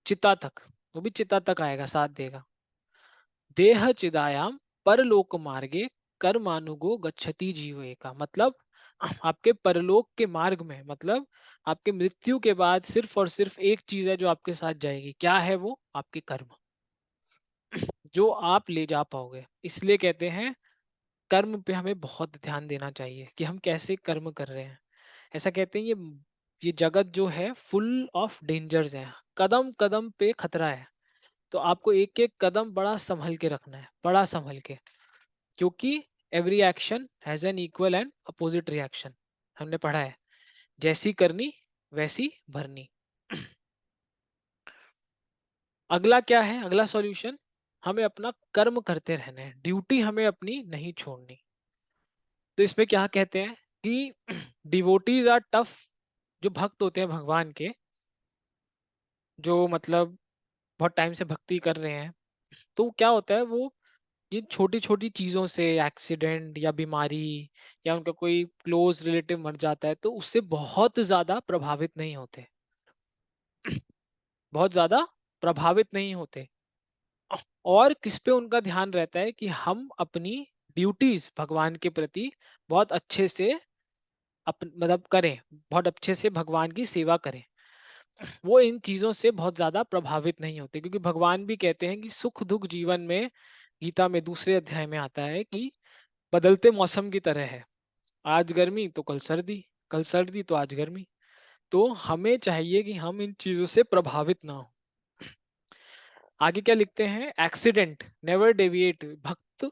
चिता तक, वो भी चिता तक आएगा, साथ देगा। देह चिदायाम परलोक मार्गे कर्मानुगो गच्छति जीव एका। मतलब आपके परलोक के मार्ग में, मतलब आपके मृत्यु के बाद सिर्फ और सिर्फ एक चीज है जो आपके साथ जाएगी, क्या है वो, आपके कर्म, जो आप ले जा पाओगे। इसलिए कहते हैं कर्म पे हमें बहुत ध्यान देना चाहिए कि हम कैसे कर्म कर रहे हैं। ऐसा कहते हैं ये जगत जो है फुल ऑफ डेंजर्स है, कदम कदम पे खतरा है। तो आपको एक एक कदम बड़ा संभल के रखना है, बड़ा संभल के, क्योंकि every action has an equal and opposite reaction, हमने पढ़ा है। जैसी करनी वैसी भरनी। अगला क्या है, अगला सॉल्यूशन, हमें अपना कर्म करते रहना है, ड्यूटी हमें अपनी नहीं छोड़नी। तो इसमें क्या कहते हैं कि डिवोटीज आर टफ, जो भक्त होते हैं भगवान के, जो मतलब बहुत टाइम से भक्ति कर रहे हैं, तो क्या होता है वो ये छोटी छोटी चीजों से, एक्सीडेंट या बीमारी या उनका कोई क्लोज रिलेटिव मर जाता है, तो उससे बहुत ज्यादा प्रभावित नहीं होते, बहुत ज्यादा प्रभावित नहीं होते। और किस पे उनका ध्यान रहता है कि हम अपनी ड्यूटीज भगवान के प्रति बहुत अच्छे से मतलब करें, बहुत अच्छे से भगवान की सेवा करें। वो इन चीजों से बहुत ज्यादा प्रभावित नहीं होते, क्योंकि भगवान भी कहते हैं कि सुख दुख जीवन में, गीता में दूसरे अध्याय में आता है कि बदलते मौसम की तरह है, आज गर्मी तो कल सर्दी, कल सर्दी तो आज गर्मी। तो हमें चाहिए कि हम इन चीजों से प्रभावित ना हो। आगे क्या लिखते हैं, एक्सीडेंट नेवर डेविएट, भक्त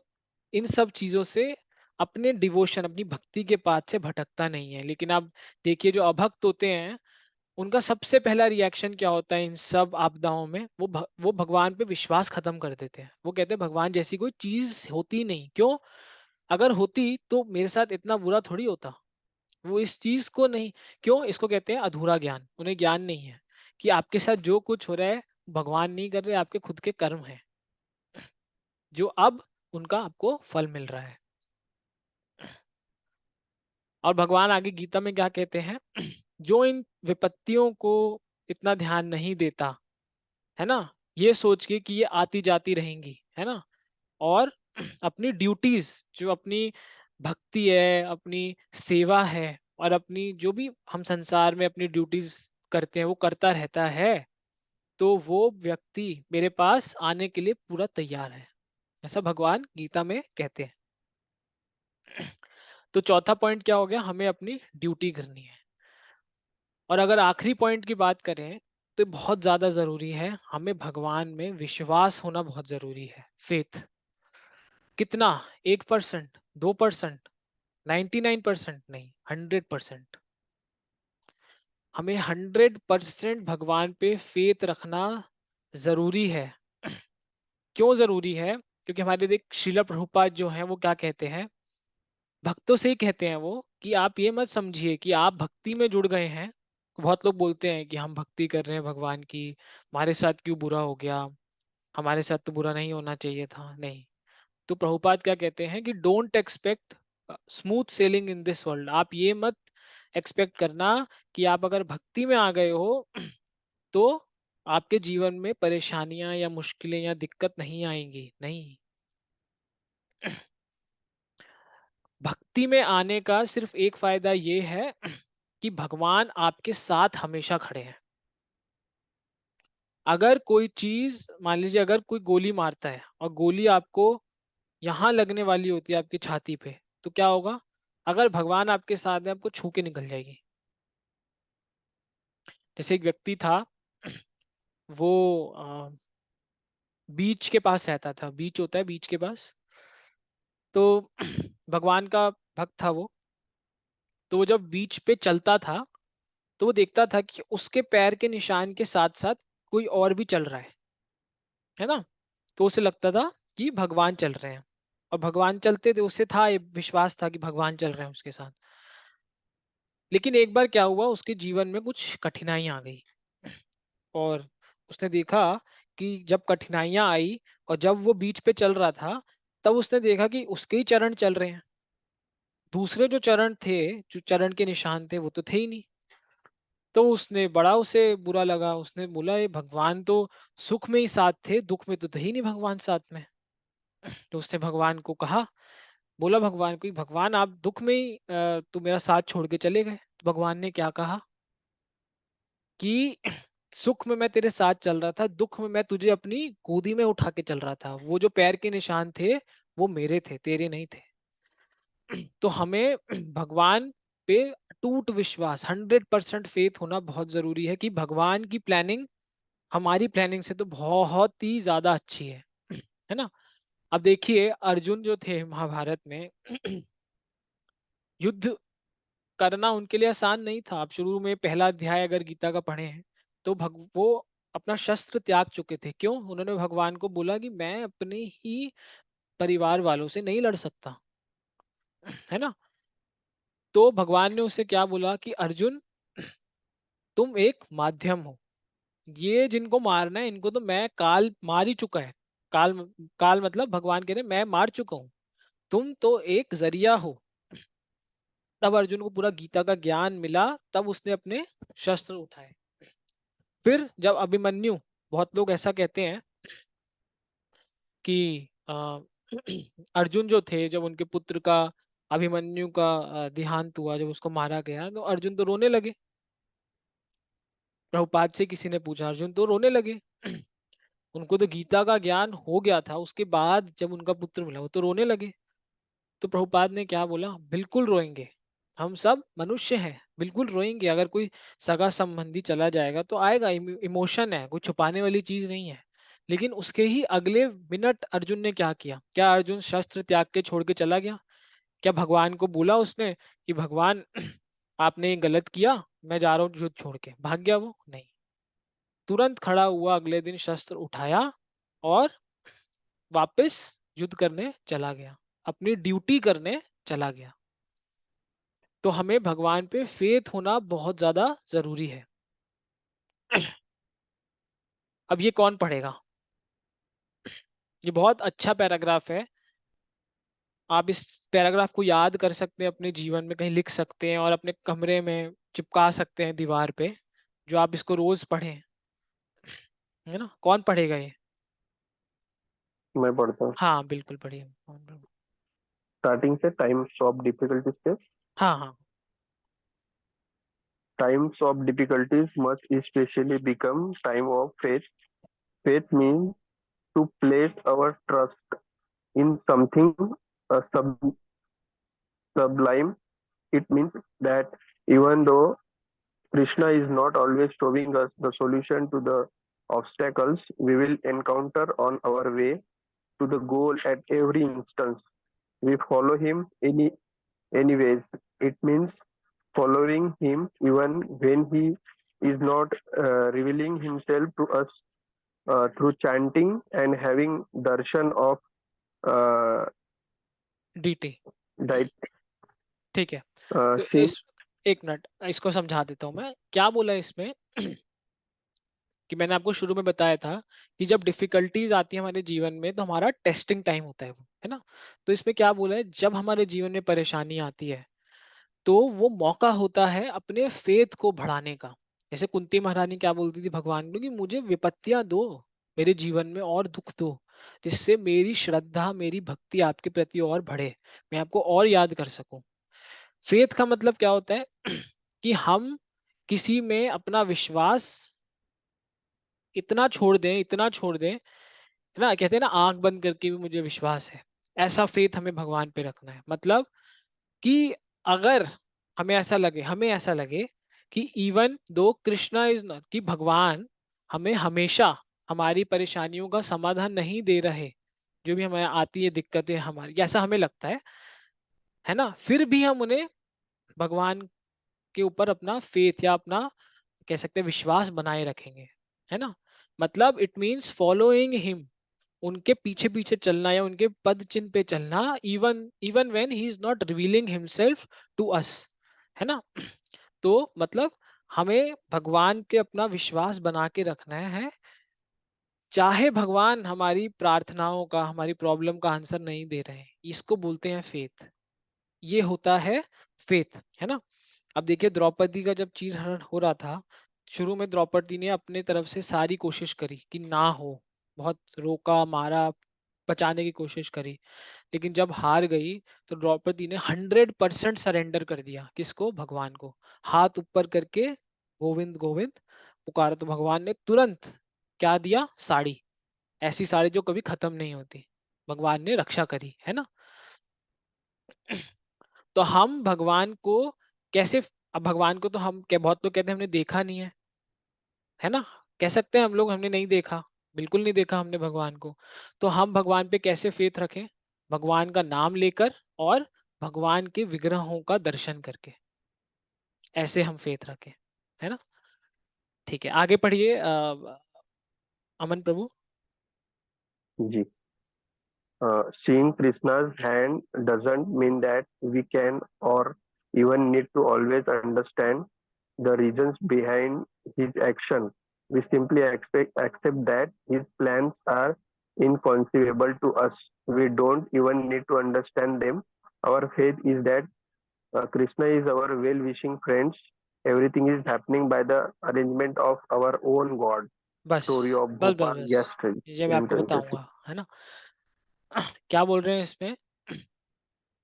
इन सब चीजों से, अपने डिवोशन अपनी भक्ति के पाथ से भटकता नहीं है। लेकिन आप देखिए जो अभक्त होते हैं, उनका सबसे पहला रिएक्शन क्या होता है इन सब आपदाओं में, वो भगवान पे विश्वास खत्म कर देते हैं। वो कहते हैं भगवान जैसी कोई चीज होती नहीं। क्यों, अगर होती तो मेरे साथ इतना बुरा थोड़ी होता। वो इस चीज को नहीं, क्यों, इसको कहते हैं अधूरा ज्ञान, उन्हें ज्ञान नहीं है कि आपके साथ जो कुछ हो रहा है भगवान नहीं कर रहे, आपके खुद के कर्म हैं जो अब उनका आपको फल मिल रहा है। और भगवान आगे गीता में क्या कहते हैं, जो इन विपत्तियों को इतना ध्यान नहीं देता, है ना, ये सोच के कि ये आती जाती रहेंगी, है ना, और अपनी ड्यूटीज, जो अपनी भक्ति है, अपनी सेवा है, और अपनी जो भी हम संसार में अपनी ड्यूटीज करते हैं वो करता रहता है, तो वो व्यक्ति मेरे पास आने के लिए पूरा तैयार है, ऐसा भगवान गीता में कहते हैं। तो चौथा पॉइंट क्या हो गया, हमें अपनी ड्यूटी करनी है। और अगर आखिरी पॉइंट की बात करें तो बहुत ज्यादा जरूरी है, हमें भगवान में विश्वास होना बहुत जरूरी है, फेथ। कितना, 1%, 2%, 99% नहीं, 100%। हमें 100% भगवान पे फेथ रखना जरूरी है। क्यों जरूरी है, क्योंकि हमारे देख श्रीला प्रभुपाद जो हैं वो क्या कहते हैं, भक्तों से ही कहते हैं वो कि आप ये मत समझिए कि आप भक्ति में जुड़ गए हैं। बहुत लोग बोलते हैं कि हम भक्ति कर रहे हैं भगवान की, हमारे साथ क्यों बुरा हो गया, हमारे साथ तो बुरा नहीं होना चाहिए था, नहीं। तो प्रभुपाद क्या कहते हैं कि don't expect smooth selling in this world. आप ये मत एक्सपेक्ट करना कि आप अगर भक्ति में आ गए हो तो आपके जीवन में परेशानियां या मुश्किलें या दिक्कत नहीं आएंगी। नहीं, भक्ति में आने का सिर्फ एक फायदा ये है कि भगवान आपके साथ हमेशा खड़े हैं। अगर कोई चीज, मान लीजिए अगर कोई गोली मारता है और गोली आपको यहाँ लगने वाली होती है आपकी छाती पे, तो क्या होगा? अगर भगवान आपके साथ है, आपको छू के निकल जाएगी। जैसे एक व्यक्ति था, वो बीच के पास रहता था, बीच होता है बीच के पास, तो भगवान का भक्त था वो। तो वो जब बीच पे चलता था तो वो देखता था कि उसके पैर के निशान के साथ साथ कोई और भी चल रहा है ना। तो उसे लगता था कि भगवान चल रहे हैं, और भगवान चलते थे, उसे था ये विश्वास था कि भगवान चल रहे हैं उसके साथ। लेकिन एक बार क्या हुआ, उसके जीवन में कुछ कठिनाई आ गई, और उसने देखा कि जब कठिनाइयां आई और जब वो बीच पे चल रहा था, तब उसने देखा कि उसके ही चरण चल रहे हैं, दूसरे जो चरण थे, जो चरण के निशान थे, वो तो थे ही नहीं। तो उसने बड़ा, उसे बुरा लगा, उसने बोला ये भगवान तो सुख में ही साथ थे, दुख में तो थे ही नहीं भगवान साथ में। तो उसने भगवान को कहा, बोला भगवान को, भगवान आप दुख में ही तो मेरा साथ छोड़ के चले गए। तो भगवान ने क्या कहा कि सुख में मैं तेरे साथ चल रहा था, दुख में मैं तुझे अपनी गोदी में उठा के चल रहा था, वो जो पैर के निशान थे वो मेरे थे, तेरे नहीं थे। तो हमें भगवान पे टूट विश्वास, 100% फेथ होना बहुत जरूरी है कि भगवान की प्लानिंग हमारी प्लानिंग से तो बहुत ही ज्यादा अच्छी है ना। अब देखिए, अर्जुन जो थे महाभारत में युद्ध करना उनके लिए आसान नहीं था। आप शुरू में पहला अध्याय अगर गीता का पढ़े हैं तो वो अपना शस्त्र त्याग चुके थे। क्यों? उन्होंने भगवान को बोला कि मैं अपने ही परिवार वालों से नहीं लड़ सकता, है ना। तो भगवान ने उसे क्या बोला कि अर्जुन, तुम एक माध्यम हो, ये जिनको मारना है इनको तो मैं काल मार ही चुका है। काल, काल मतलब भगवान कह रहे मैं मार चुका हूँ, तुम तो एक जरिया हो। तब अर्जुन को पूरा गीता का ज्ञान मिला, तब उसने अपने शस्त्र उठाए। फिर जब अभिमन्यु, बहुत लोग ऐसा कहते हैं कि अर्जुन जो थे, जब उनके पुत्र का, अभिमन्यु का देहांत हुआ, जब उसको मारा गया, तो अर्जुन तो रोने लगे। प्रभुपाद से किसी ने पूछा, अर्जुन तो रोने लगे। उनको तो गीता का ज्ञान हो गया था, उसके बाद जब उनका पुत्र मिला वो तो रोने लगे। तो प्रभुपाद ने क्या बोला, बिल्कुल रोएंगे, हम सब मनुष्य हैं, बिल्कुल रोएंगे। अगर कोई सगा संबंधी चला जाएगा तो आएगा, इमोशन है, कोई छुपाने वाली चीज नहीं है। लेकिन उसके ही अगले मिनट अर्जुन ने क्या किया? क्या अर्जुन शस्त्र त्याग के छोड़ के चला गया? क्या भगवान को बोला उसने कि भगवान आपने ये गलत किया, मैं जा रहा हूँ युद्ध छोड़ के? भाग गया वो? नहीं, तुरंत खड़ा हुआ, अगले दिन शस्त्र उठाया और वापस युद्ध करने चला गया, अपनी ड्यूटी करने चला गया। तो हमें भगवान पे फेथ होना बहुत ज्यादा जरूरी है। अब ये कौन पढ़ेगा? ये बहुत अच्छा पैराग्राफ है, आप इस पैराग्राफ को याद कर सकते हैं, अपने जीवन में कहीं लिख सकते हैं और अपने कमरे में चिपका सकते हैं दीवार पे, जो आप इसको रोज पढ़ें, है ना। कौन पढ़ेगा ये? मैं पढ़ता हूँ। हाँ बिल्कुल पढ़िए। स्टार्टिंग से टाइम्स ऑफ डिफिकल्टीज से। हाँ हाँ। Times of difficulties must especially become time of faith. Faith means to place our trust in something sublime. It means that even though Krishna is not always showing us the solution to the obstacles we will encounter on our way to the goal at every instance, we follow him anyways. It means following him even when he is not revealing himself to us through chanting and having darshan of uh, deity. diet, ठीक है, तो sin. इस, एक minute इसको समझा देता हूँ मैं क्या बोला इसमें। कि मैंने आपको शुरू में बताया था कि जब डिफिकल्टीज आती है हमारे जीवन में तो हमारा टेस्टिंग टाइम होता है वो, है ना। तो इसमें क्या बोला है, जब हमारे जीवन में परेशानी आती है तो वो मौका होता है अपने फेथ को बढ़ाने का। जैसे कुंती महारानी क्या बोलती थी भगवान को कि मुझे विपत्तियां दो, मेरे जीवन में और दुख दो, जिससे मेरी श्रद्धा, मेरी भक्ति आपके प्रति और बढ़े, मैं आपको और याद कर सकूं। फेथ का मतलब क्या होता है कि हम किसी में अपना विश्वास इतना छोड़ दें, इतना छोड़ दें, है ना, कहते हैं ना आंख बंद करके भी मुझे विश्वास है। ऐसा फेथ हमें भगवान पे रखना है। मतलब कि अगर हमें ऐसा लगे कि even though Krishna is not, कि भगवान हमें हमेशा हमारी परेशानियों का समाधान नहीं दे रहे, जो भी हमें आती है दिक्कतें हमारी, ऐसा हमें लगता है ना, फिर भी हम उन्हें, भगवान के ऊपर अपना फेथ या अपना कह सकते हैं विश्वास बनाए रखेंगे, है ना। मतलब इट मीन्स फॉलोइंग हिम, उनके पीछे पीछे चलना या उनके पद चिन्ह पे चलना, even even when he is not revealing himself to us, है ना। तो मतलब हमें भगवान के अपना विश्वास बना के रखना है, चाहे भगवान हमारी प्रार्थनाओं का, हमारी प्रॉब्लम का आंसर नहीं दे रहे हैं। इसको बोलते हैं फेथ। ये होता है फेथ, है ना। अब देखिए द्रौपदी का जब चीरहरण हो रहा था, शुरू में द्रौपदी ने अपने तरफ से सारी कोशिश करी कि ना हो, बहुत रोका मारा, बचाने की कोशिश करी, लेकिन जब हार गई तो द्रौपदी ने 100% सरेंडर कर दिया। किसको? भगवान को। हाथ ऊपर करके गोविंद गोविंद पुकारा, तो भगवान ने तुरंत क्या दिया? साड़ी। ऐसी साड़ी जो कभी खत्म नहीं होती, भगवान ने रक्षा करी, है ना। तो हम भगवान को कैसे, अब भगवान को तो हम बहुत लोग कहते हैं हमने देखा नहीं है ना। कह सकते हैं हम लोग हमने नहीं देखा, बिल्कुल नहीं देखा हमने भगवान को। तो हम भगवान पे कैसे फेथ रखें? भगवान का नाम लेकर और भगवान के विग्रहों का दर्शन करके, ऐसे हम फेथ रखें, है ना। ठीक है, आगे पढ़िए अमन प्रभु। जी, seeing Krishna's hand doesn't mean that we can or even need to always understand the reasons behind his action. We simply accept that his plans are inconceivable to us. We don't even need to understand them. Our faith is that Krishna is our well-wishing friends. Everything is happening by the arrangement of our own God. बस Story of बस बस Bhopal बस, yesterday. ये मैं आपको बताऊंगा, है ना। क्या बोल रहे हैं इसमें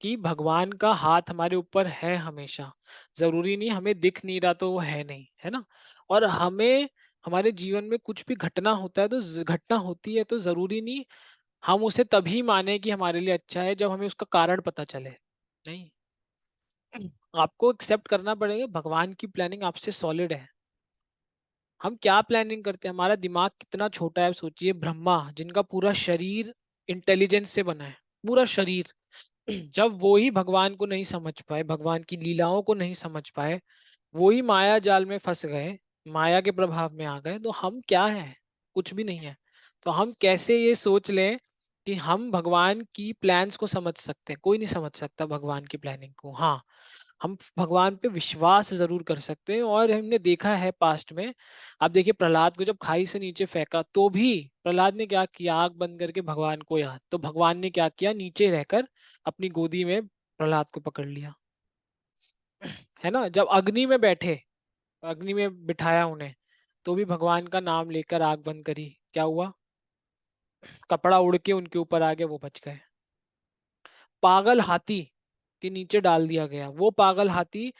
कि भगवान का हाथ हमारे ऊपर है हमेशा। जरूरी नहीं हमें दिख नहीं रहा तो वो है नहीं, है ना। और हमें हमारे जीवन में कुछ भी घटना होता है तो घटना होती है तो जरूरी नहीं हम उसे तभी माने कि हमारे लिए अच्छा है जब हमें उसका कारण पता चले। नहीं, आपको एक्सेप्ट करना पड़ेगा भगवान की प्लानिंग आपसे सॉलिड है। हम क्या प्लानिंग करते हैं, हमारा दिमाग कितना छोटा है। सोचिए ब्रह्मा जिनका पूरा शरीर इंटेलिजेंस से बना है, पूरा शरीर, जब वो ही भगवान को नहीं समझ पाए, भगवान की लीलाओं को नहीं समझ पाए, वो ही माया जाल में फंस गए, माया के प्रभाव में आ गए, तो हम क्या है? कुछ भी नहीं है। तो हम कैसे ये सोच लें कि हम भगवान की प्लान्स को समझ सकते हैं? कोई नहीं समझ सकता भगवान की प्लानिंग को। हाँ, हम भगवान पे विश्वास जरूर कर सकते हैं। और हमने देखा है पास्ट में, आप देखिए प्रहलाद को जब खाई से नीचे फेंका तो भी प्रहलाद ने क्या किया? आग बंद करके भगवान को याद, तो भगवान ने क्या किया? नीचे रहकर अपनी गोदी में प्रहलाद को पकड़ लिया, है ना। जब अग्नि में बैठे, अग्नि में बिठाया उन्हें, तो भी भगवान का नाम लेकर आग बंद करी, क्या हुआ? कपड़ा उड़ के उनके ऊपर आ गया, वो बच गए। पागल हाथी के नीचे डाल दिया गया, वो पागल हाथी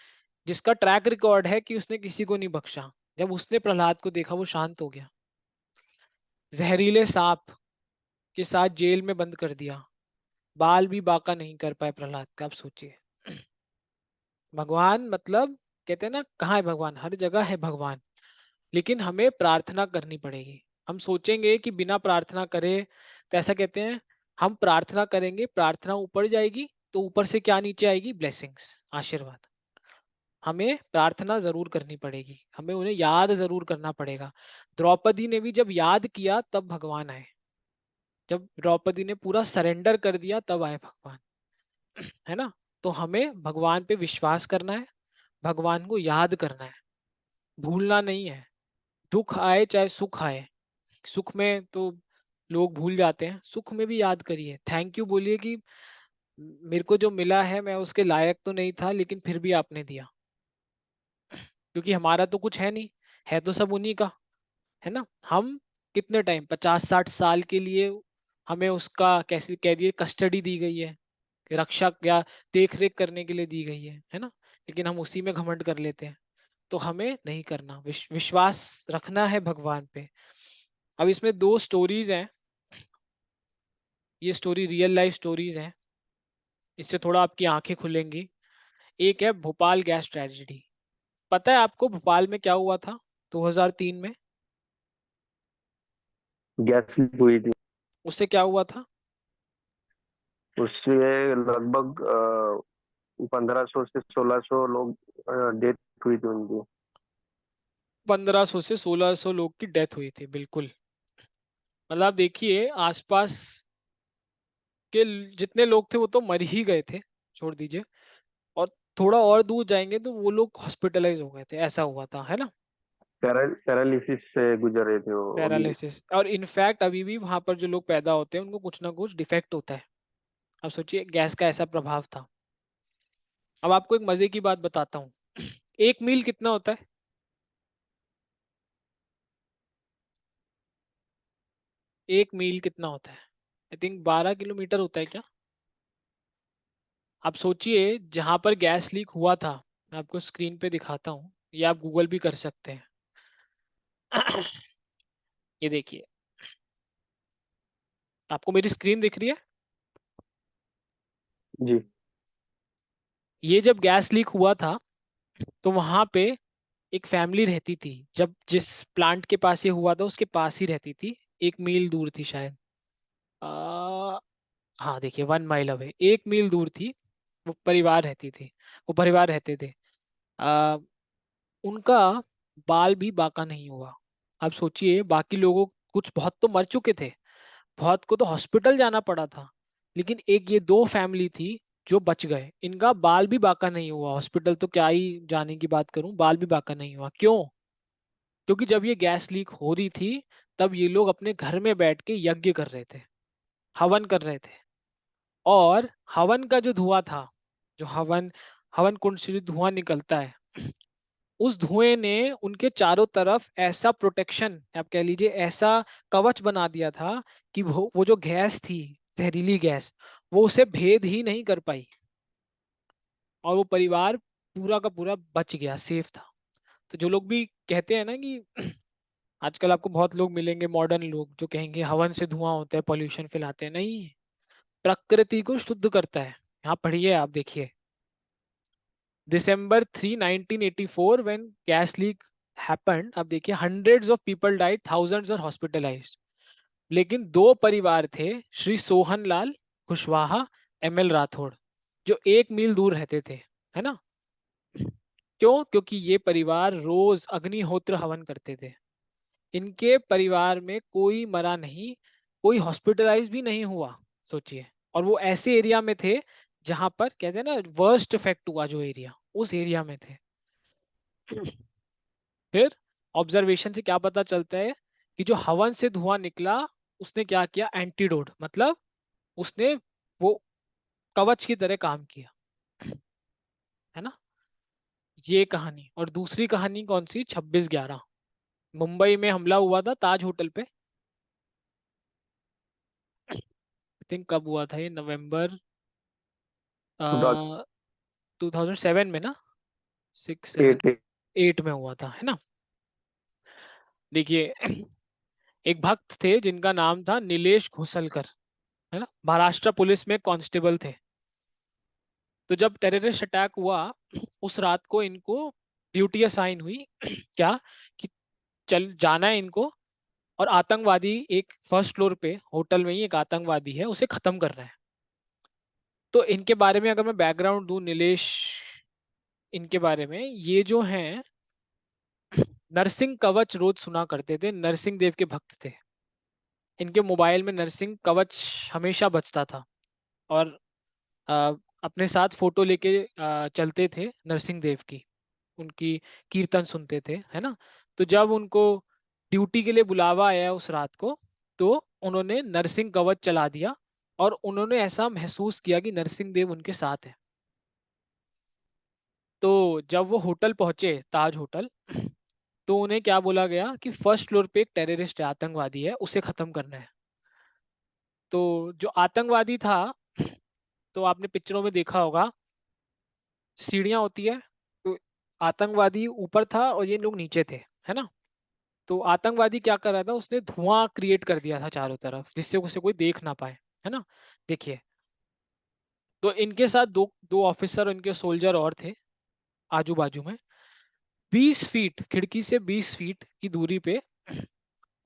जिसका ट्रैक रिकॉर्ड है कि उसने किसी को नहीं बख्शा, जब उसने प्रहलाद को देखा वो शांत हो गया। जहरीले सांप के साथ जेल में बंद कर दिया, बाल भी बाका नहीं कर पाए प्रहलाद का। आप सोचिए, भगवान मतलब, कहते हैं ना कहाँ है भगवान? हर जगह है भगवान, लेकिन हमें प्रार्थना करनी पड़ेगी। हम सोचेंगे कि बिना प्रार्थना करे, तो ऐसा कहते हैं हम प्रार्थना करेंगे, प्रार्थना ऊपर जाएगी तो ऊपर से क्या नीचे आएगी? ब्लेसिंग्स, आशीर्वाद। हमें प्रार्थना जरूर करनी पड़ेगी, हमें उन्हें याद जरूर करना पड़ेगा। द्रौपदी ने भी जब याद किया तब भगवान आए, जब द्रौपदी ने पूरा सरेंडर कर दिया तब आए भगवान, है ना। तो हमें भगवान पे विश्वास करना है, भगवान को याद करना है, भूलना नहीं है। दुख आए चाहे सुख आए, सुख में तो लोग भूल जाते हैं, सुख में भी याद करिए, थैंक यू बोलिए कि मेरे को जो मिला है मैं उसके लायक तो नहीं था, लेकिन फिर भी आपने दिया, क्योंकि हमारा तो कुछ है नहीं, है तो सब उन्हीं का, है ना। हम कितने टाइम, 50-60 साल के लिए हमें उसका कैसे कह दिए कस्टडी दी गई है, कि रक्षा या देख रेख करने के लिए दी गई है ना। लेकिन हम उसी में घमंड कर लेते हैं। तो हमें नहीं करना, विश्वास रखना है भगवान पे। अब इसमें 2 स्टोरीज हैं, ये स्टोरी रियल लाइफ स्टोरीज हैं, इससे थोड़ा आपकी आंखें खुलेंगी। एक है भोपाल गैस ट्रेजेडी। पता है आपको भोपाल में क्या हुआ था 2003 में? गैस लीक हुई थी। उससे क्या हुआ था? उससे लगभग 1500 से 1600 लोग डेथ हुई थी उनकी। 1500 से 1600 लोग की डेथ हुई थी, बिल्कुल। मतलब आप देखिए आसपास के जितने लोग थे वो तो मर ही गए थे, छोड़ दीजिए, और थोड़ा और दूर जाएंगे तो वो लोग हॉस्पिटलाइज हो गए थे, ऐसा हुआ था, है ना। पैरालिसिस से गुजर रहे थे वो अभी। पैरालिसिस, और इनफैक्ट अभी भी वहां पर जो लोग पैदा होते हैं उनको कुछ ना कुछ डिफेक्ट होता है। अब सोचिए गैस का ऐसा प्रभाव था। अब आपको एक मजे की बात बताता हूँ। एक मील कितना होता है? एक मील कितना होता है? आई थिंक 12 किलोमीटर होता है क्या? आप सोचिए जहां पर गैस लीक हुआ था, मैं आपको स्क्रीन पे दिखाता हूँ, या आप गूगल भी कर सकते हैं। ये देखिए, आपको मेरी स्क्रीन दिख रही है? जी। ये जब गैस लीक हुआ था तो वहां पे एक फैमिली रहती थी, जब जिस प्लांट के पास ये हुआ था उसके पास ही रहती थी, 1 मील दूर थी शायद। आ, हाँ देखिए, 1 माइल अवे, 1 मील दूर थी। वो परिवार रहती थी, वो परिवार रहते थे। आ, उनका बाल भी बाका नहीं हुआ। आप सोचिए बाकी लोगों, कुछ बहुत तो मर चुके थे, बहुत को तो हॉस्पिटल जाना पड़ा था, लेकिन एक ये 2 फैमिली थी जो बच गए, इनका बाल भी बाका नहीं हुआ। हॉस्पिटल तो क्या ही जाने की बात करूं, बाल भी बाका नहीं हुआ। क्यों? क्योंकि जब ये गैस लीक हो रही थी तब ये लोग अपने घर में बैठ के यज्ञ कर रहे थे, हवन कर रहे थे। और हवन का जो धुआं था, जो हवन हवन कुंड से जो धुआं निकलता है, उस धुएं ने उनके चारों तरफ ऐसा प्रोटेक्शन, आप कह लीजिए ऐसा कवच बना दिया था कि वो जो गैस थी, जहरीली गैस, वो उसे भेद ही नहीं कर पाई। और वो परिवार पूरा का पूरा बच गया, सेफ था। तो जो लोग भी कहते हैं ना कि आजकल आपको बहुत लोग मिलेंगे मॉडर्न लोग जो कहेंगे हवन से धुआं होता है, पॉल्यूशन फैलाते हैं, नहीं, प्रकृति को शुद्ध करता है। यहाँ पढ़िए, आप देखिए, December 3, 1984 when gas leak happened, अब देखिए hundreds of people died, thousands are hospitalized। लेकिन 2 परिवार थे, श्री सोहन लाल कुशवाहा, ML राठौड़, जो 1 मील दूर रहते थे, है ना। क्यों? क्योंकि ये परिवार रोज अग्निहोत्र हवन करते थे। इनके परिवार में कोई मरा नहीं, कोई हॉस्पिटलाइज भी नहीं हुआ, सोचिए। और वो ऐसे एरिया में थे जहां पर कहते हैं ना वर्स्ट इफेक्ट हुआ, जो एरिया, उस एरिया में थे। फिर ऑब्जर्वेशन से क्या पता चलता है कि जो हवन से धुआं निकला, उसने क्या किया, एंटीडोट, मतलब उसने वो कवच की तरह काम किया, है ना। ये कहानी। और दूसरी कहानी कौन सी, 26/11, मुंबई में हमला हुआ था ताज होटल पे। आई थिंक कब हुआ था ये, नवंबर 2007 में ना, 6, 7, 2008। 8 में हुआ था, है ना। देखिए एक भक्त थे जिनका नाम था नीलेश घोसलकर, है ना, महाराष्ट्र पुलिस में कांस्टेबल थे। तो जब टेररिस्ट अटैक हुआ उस रात को इनको ड्यूटी असाइन हुई क्या, कि चल जाना है इनको, और आतंकवादी एक फर्स्ट फ्लोर पे होटल में ही एक आतंकवादी है, उसे खत्म कर रहा है। तो इनके बारे में अगर मैं बैकग्राउंड दूं, नीलेश, इनके बारे में, ये जो हैं नरसिंह कवच रोज सुना करते थे, नरसिंह देव के भक्त थे। इनके मोबाइल में नरसिंह कवच हमेशा बजता था, और अ, अपने साथ फोटो लेके चलते थे नरसिंह देव की, उनकी कीर्तन सुनते थे, है ना। तो जब उनको ड्यूटी के लिए बुलावा आया उस रात को, तो उन्होंने नरसिंह कवच चला दिया, और उन्होंने ऐसा महसूस किया कि नरसिंह देव उनके साथ है। तो जब वो होटल पहुंचे, ताज होटल, तो उन्हें क्या बोला गया कि फर्स्ट फ्लोर पे एक टेररिस्ट है, आतंकवादी है, उसे खत्म करना है। तो जो आतंकवादी था, तो आपने पिक्चरों में देखा होगा सीढ़ियां होती है, तो आतंकवादी ऊपर था और ये लोग नीचे थे, है ना। तो आतंकवादी क्या कर रहा था, उसने धुआं क्रिएट कर दिया था चारों तरफ, जिससे उसे कोई देख ना पाए, है ना। देखिए, तो इनके साथ दो दो ऑफिसर और इनके सोल्जर और थे आजू बाजू में। 20 फीट खिड़की से 20 फीट की दूरी पे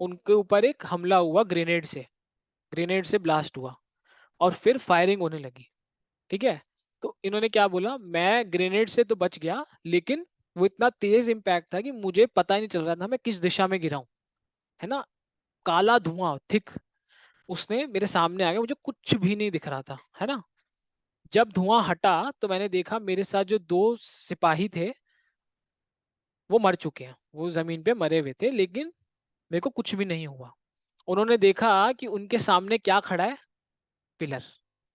उनके ऊपर एक हमला हुआ, ग्रेनेड से ब्लास्ट हुआ और फिर फायरिंग होने लगी। ठीक है। तो इन्होंने क्या बोला, मैं ग्रेनेड से तो बच गया, लेकिन वो इतना तेज इम्पैक्ट था कि मुझे पता ही नहीं चल रहा था मैं किस दिशा में गिरा हूं, है ना। काला धुआं थिक उसने मेरे सामने आ गया, मुझे कुछ भी नहीं दिख रहा था, है ना। जब धुआं हटा तो मैंने देखा मेरे साथ जो दो सिपाही थे वो मर चुके हैं, वो जमीन पे मरे हुए थे, लेकिन मेरे को कुछ भी नहीं हुआ। उन्होंने देखा कि उनके सामने क्या खड़ा है, पिलर,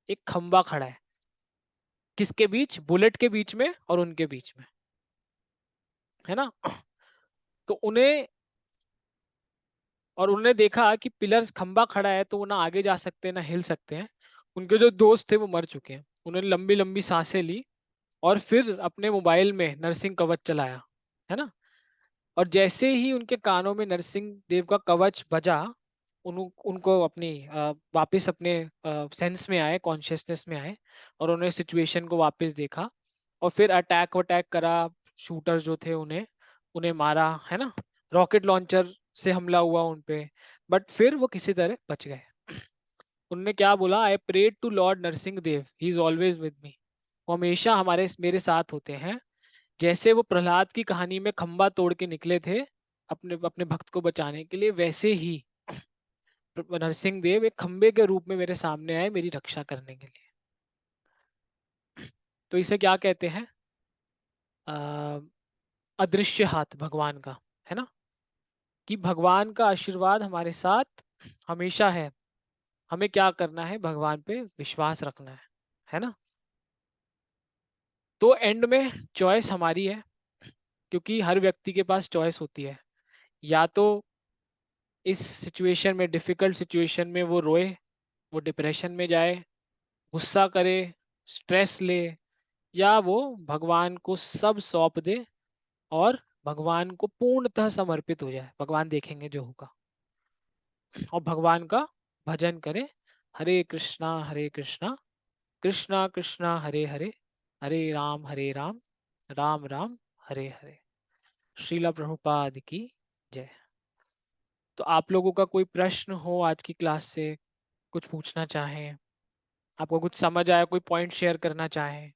एक खंबा खड़ा है, किसके बीच, बुलेट के बीच में और उनके बीच में, है ना। तो उन्हें, और उन्होंने देखा कि पिलर खंबा खड़ा है तो वो ना आगे जा सकते हैं ना हिल सकते हैं। उनके जो दोस्त थे वो मर चुके हैं। उन्होंने लंबी लंबी सांसें ली और फिर अपने मोबाइल में नरसिंह कवच चलाया, है ना। और जैसे ही उनके कानों में नरसिंह देव का कवच बजा, उनको अपनी वापस अपने सेंस में आए, कॉन्शियसनेस में आए, और उन्होंने सिचुएशन को वापस देखा और फिर अटैक वटैक करा। शूटर जो थे उन्हें उन्हें मारा, है ना। रॉकेट लॉन्चर से हमला हुआ उन पे, बट फिर वो किसी तरह बच गए। उन्होंने क्या बोला, I prayed to Lord Narsingh Dev, he is always with me. वो हमेशा मेरे साथ होते हैं। जैसे वो प्रहलाद की कहानी में खंबा तोड़ के निकले थे अपने अपने भक्त को बचाने के लिए, वैसे ही नरसिंह देव एक खंबे के रूप में मेरे सामने आए मेरी रक्षा करने के लिए। तो इसे क्या कहते हैं, अ, अदृश्य हाथ भगवान का, है ना। कि भगवान का आशीर्वाद हमारे साथ हमेशा है। हमें क्या करना है, भगवान पे विश्वास रखना है ना। तो एंड में चॉइस हमारी है, क्योंकि हर व्यक्ति के पास चॉइस होती है। या तो इस सिचुएशन में, डिफिकल्ट सिचुएशन में वो रोए, वो डिप्रेशन में जाए, गुस्सा करे, स्ट्रेस ले, या वो भगवान को सब सौंप दे और भगवान को पूर्णतः समर्पित हो जाए, भगवान देखेंगे जो होगा, और भगवान का भजन करे। हरे कृष्णा कृष्णा कृष्णा हरे हरे, हरे राम राम राम हरे हरे। श्रीला प्रभुपाद की जय। तो आप लोगों का कोई प्रश्न हो आज की क्लास से, कुछ पूछना चाहें, आपको कुछ समझ आया, कोई पॉइंट शेयर करना चाहें?